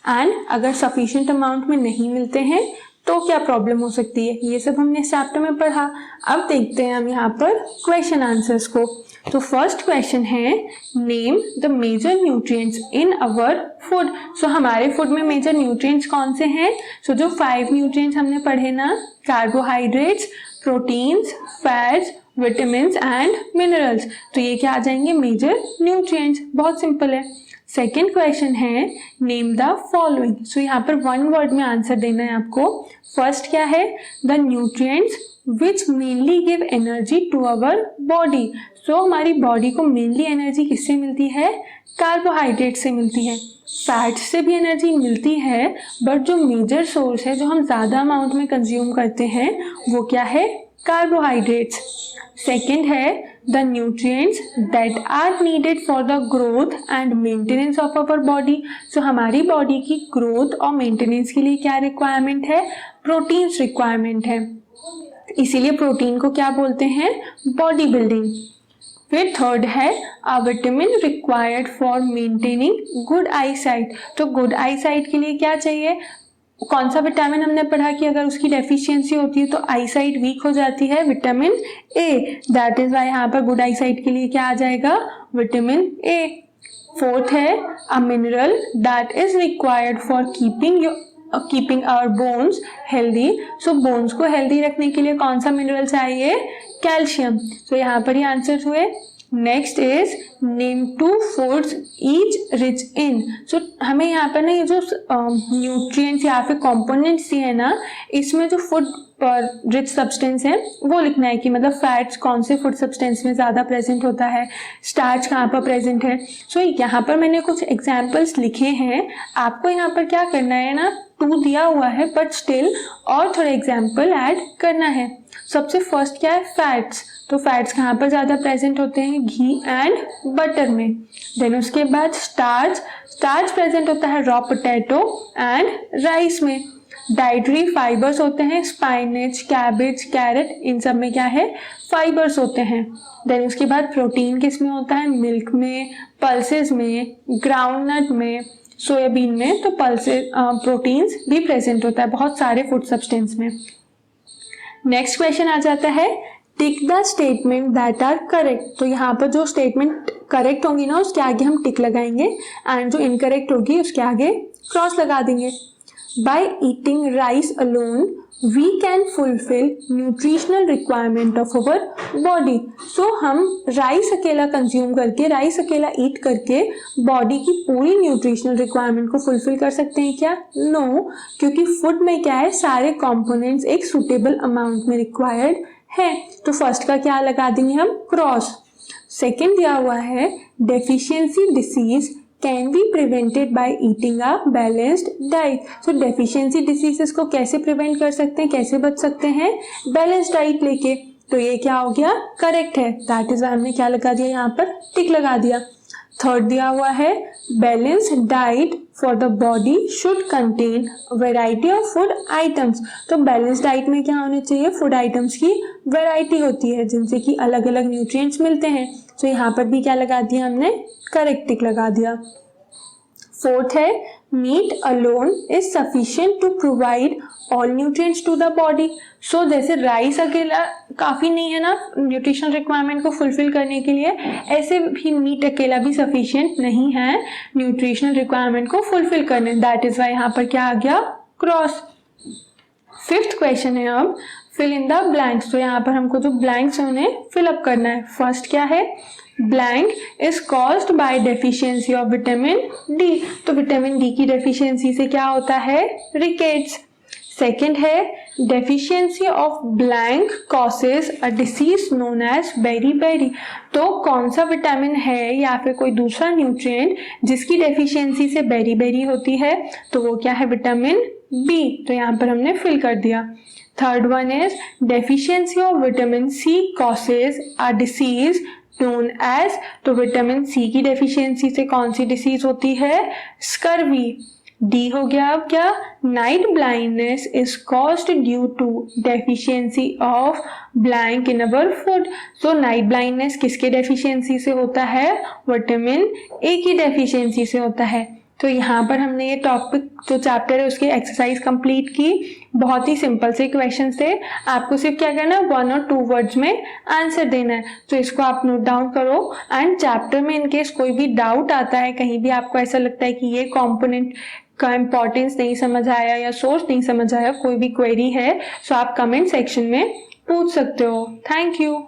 एंड अगर सफिशिएंट अमाउंट में नहीं मिलते हैं तो क्या प्रॉब्लम हो सकती है, ये सब हमने इस चैप्टर में पढ़ा। अब देखते हैं हम यहाँ पर क्वेश्चन आंसर्स को। तो फर्स्ट क्वेश्चन है, name the major nutrients in our food. So हमारे फूड में मेजर न्यूट्रिएंट्स कौन से हैं, सो जो 5 न्यूट्रिएंट्स हमने पढ़े ना, carbohydrates, proteins, fats, vitamins and minerals, तो ये क्या आ जाएंगे, मेजर न्यूट्रिएंट्स, बहुत सिंपल है। सेकेंड क्वेश्चन है, नेम द फॉलोइंग। सो यहाँ पर 1 वर्ड में आंसर देना है आपको। फर्स्ट क्या है, the nutrients which mainly give energy to our body. So हमारी बॉडी को मेनली एनर्जी किससे मिलती है, कार्बोहाइड्रेट से मिलती है। फैट्स से भी एनर्जी मिलती है, बट जो मेजर सोर्स है, जो हम ज़्यादा अमाउंट में कंज्यूम करते हैं, वो क्या है, कार्बोहाइड्रेट्स। सेकेंड है, the nutrients that are needed for the growth and maintenance of our body. So हमारी बॉडी की ग्रोथ और मेंटेनेंस के लिए क्या रिक्वायरमेंट है, प्रोटीन्स रिक्वायरमेंट है, इसीलिए प्रोटीन को क्या बोलते हैं, बॉडी बिल्डिंग। फिर थर्ड है, a vitamin required for maintaining good eyesight. तो गुड आई साइट के लिए क्या चाहिए, कौन सा विटामिन हमने पढ़ा कि अगर उसकी डेफिशिएंसी होती है तो आई साइट वीक हो जाती है, vitamin A, that is why यहाँ पर गुड आई साइट के लिए क्या आ जाएगा, विटामिन ए। फोर्थ है, a mineral that is required for keeping our bones healthy. So bones को हेल्दी रखने के लिए कौन सा मिनरल चाहिए, कैल्शियम। तो यहाँ पर ही आंसर हुए। Next is name 2 foods each rich in. So हमें यहाँ पर ना ये जो न्यूट्रिएंट्स या फिर कंपोनेंट्स है ना, इसमें जो फूड रिच सब्सटेंस है वो लिखना है कि मतलब फैट्स कौन से फूड सब्सटेंस में ज़्यादा प्रेजेंट होता है, स्टार्च कहाँ पर प्रेजेंट है। सो यहाँ पर मैंने कुछ एग्जाम्पल्स लिखे हैं, आपको यहाँ पर क्या करना है ना, 2 दिया हुआ है बट स्टिल और थोड़े एग्जाम्पल ऐड करना है। सबसे फर्स्ट क्या है, फैट्स। तो फैट्स कहाँ पर ज़्यादा प्रेजेंट होते हैं? घी एंड बटर में। देन उसके बाद स्टार्च प्रेजेंट होता है रॉ पोटैटो एंड राइस में। डाइटरी फाइबर्स होते हैं स्पाइनेच, कैबेज, कैरेट, इन सब में क्या है? फाइबर्स होते हैं। देन उसके बाद प्रोटीन किस में होता है? मिल्क में, पल्सेस में, ग्राउंडनट में, सोयाबीन में। तो पल्सेस प्रोटीन्स भी प्रेजेंट होता है बहुत सारे फूड सब्सटेंस में। नेक्स्ट क्वेश्चन आ जाता है tick the statement that are correct. तो यहाँ पर जो स्टेटमेंट करेक्ट होंगी ना उसके आगे हम टिक लगाएंगे एंड जो इनकरेक्ट होगी उसके आगे क्रॉस लगा देंगे। By eating rice alone we can fulfil nutritional requirement of our body. So हम राइस अकेला कंज्यूम करके, राइस अकेला ईट करके बॉडी की पूरी न्यूट्रिशनल रिक्वायरमेंट को फुलफिल कर सकते हैं क्या? नो, क्योंकि फूड में क्या है, सारे कंपोनेंट्स एक सुटेबल अमाउंट में रिक्वायर्ड है। तो फर्स्ट का क्या लगा देंगे हम? क्रॉस। सेकेंड दिया हुआ है deficiency disease can be prevented by eating a balanced diet. So deficiency diseases को कैसे प्रिवेंट कर सकते हैं, कैसे बच सकते हैं? बैलेंस्ड डाइट लेके। तो ये क्या हो गया? करेक्ट है। दैट इज हमने क्या लगा दिया यहाँ पर? टिक लगा दिया। थर्ड दिया हुआ है balanced diet for the body should contain variety of food items. तो बैलेंस डाइट में क्या होने चाहिए? फूड आइटम्स की वेराइटी होती है जिनसे कि अलग अलग न्यूट्रिएंट्स मिलते हैं। तो यहाँ पर भी क्या लगा दिया हमने? करेक्ट टिक लगा दिया। फोर्थ है meat alone is sufficient to provide all nutrients to the body. So जैसे राइस अकेला काफ़ी नहीं है ना न्यूट्रिशनल रिक्वायरमेंट को फुलफिल करने के लिए, ऐसे भी मीट अकेला भी सफिशिएंट नहीं है न्यूट्रिशनल रिक्वायरमेंट को फुलफिल करने। दैट इज वाई यहाँ पर क्या आ गया? क्रॉस। फिफ्थ क्वेश्चन है अब फिल इन द ब्लैंक्स। तो यहाँ पर हमको जो ब्लैंक्स है उन्हें फिलअप करना है। फर्स्ट क्या है? Blank is caused by deficiency of vitamin D. तो विटामिन डी की डेफिशिएंसी से क्या होता है? रिकेट्स। सेकेंड है deficiency of blank causes a disease known as beri. तो कौन सा विटामिन है या फिर कोई दूसरा न्यूट्रिएंट जिसकी डेफिशिएंसी से बेरी होती है? तो वो क्या है? Vitamin B. तो यहाँ पर हमने फिल कर दिया। Third one is deficiency of vitamin C causes a disease known as. तो विटामिन सी की डेफिशिएंसी से कौन सी डिसीज होती है? स्कर्वी। डी हो गया अब क्या? Night blindness is caused due to deficiency of blank in our food. So night blindness किसके डेफिशिएंसी से होता है? विटामिन ए की डेफिशिएंसी से होता है। तो यहाँ पर हमने ये टॉपिक जो चैप्टर है उसकी एक्सरसाइज कंप्लीट की। बहुत ही सिंपल से क्वेश्चन थे, आपको सिर्फ क्या करना है? 1 और 2 वर्ड्स में आंसर देना है। तो इसको आप नोट डाउन करो एंड चैप्टर में इनकेस कोई भी डाउट आता है, कहीं भी आपको ऐसा लगता है कि ये कंपोनेंट का इंपॉर्टेंस नहीं समझ आया या सोर्स नहीं समझ आया, कोई भी क्वेरी है, तो आप कमेंट सेक्शन में पूछ सकते हो। Thank you.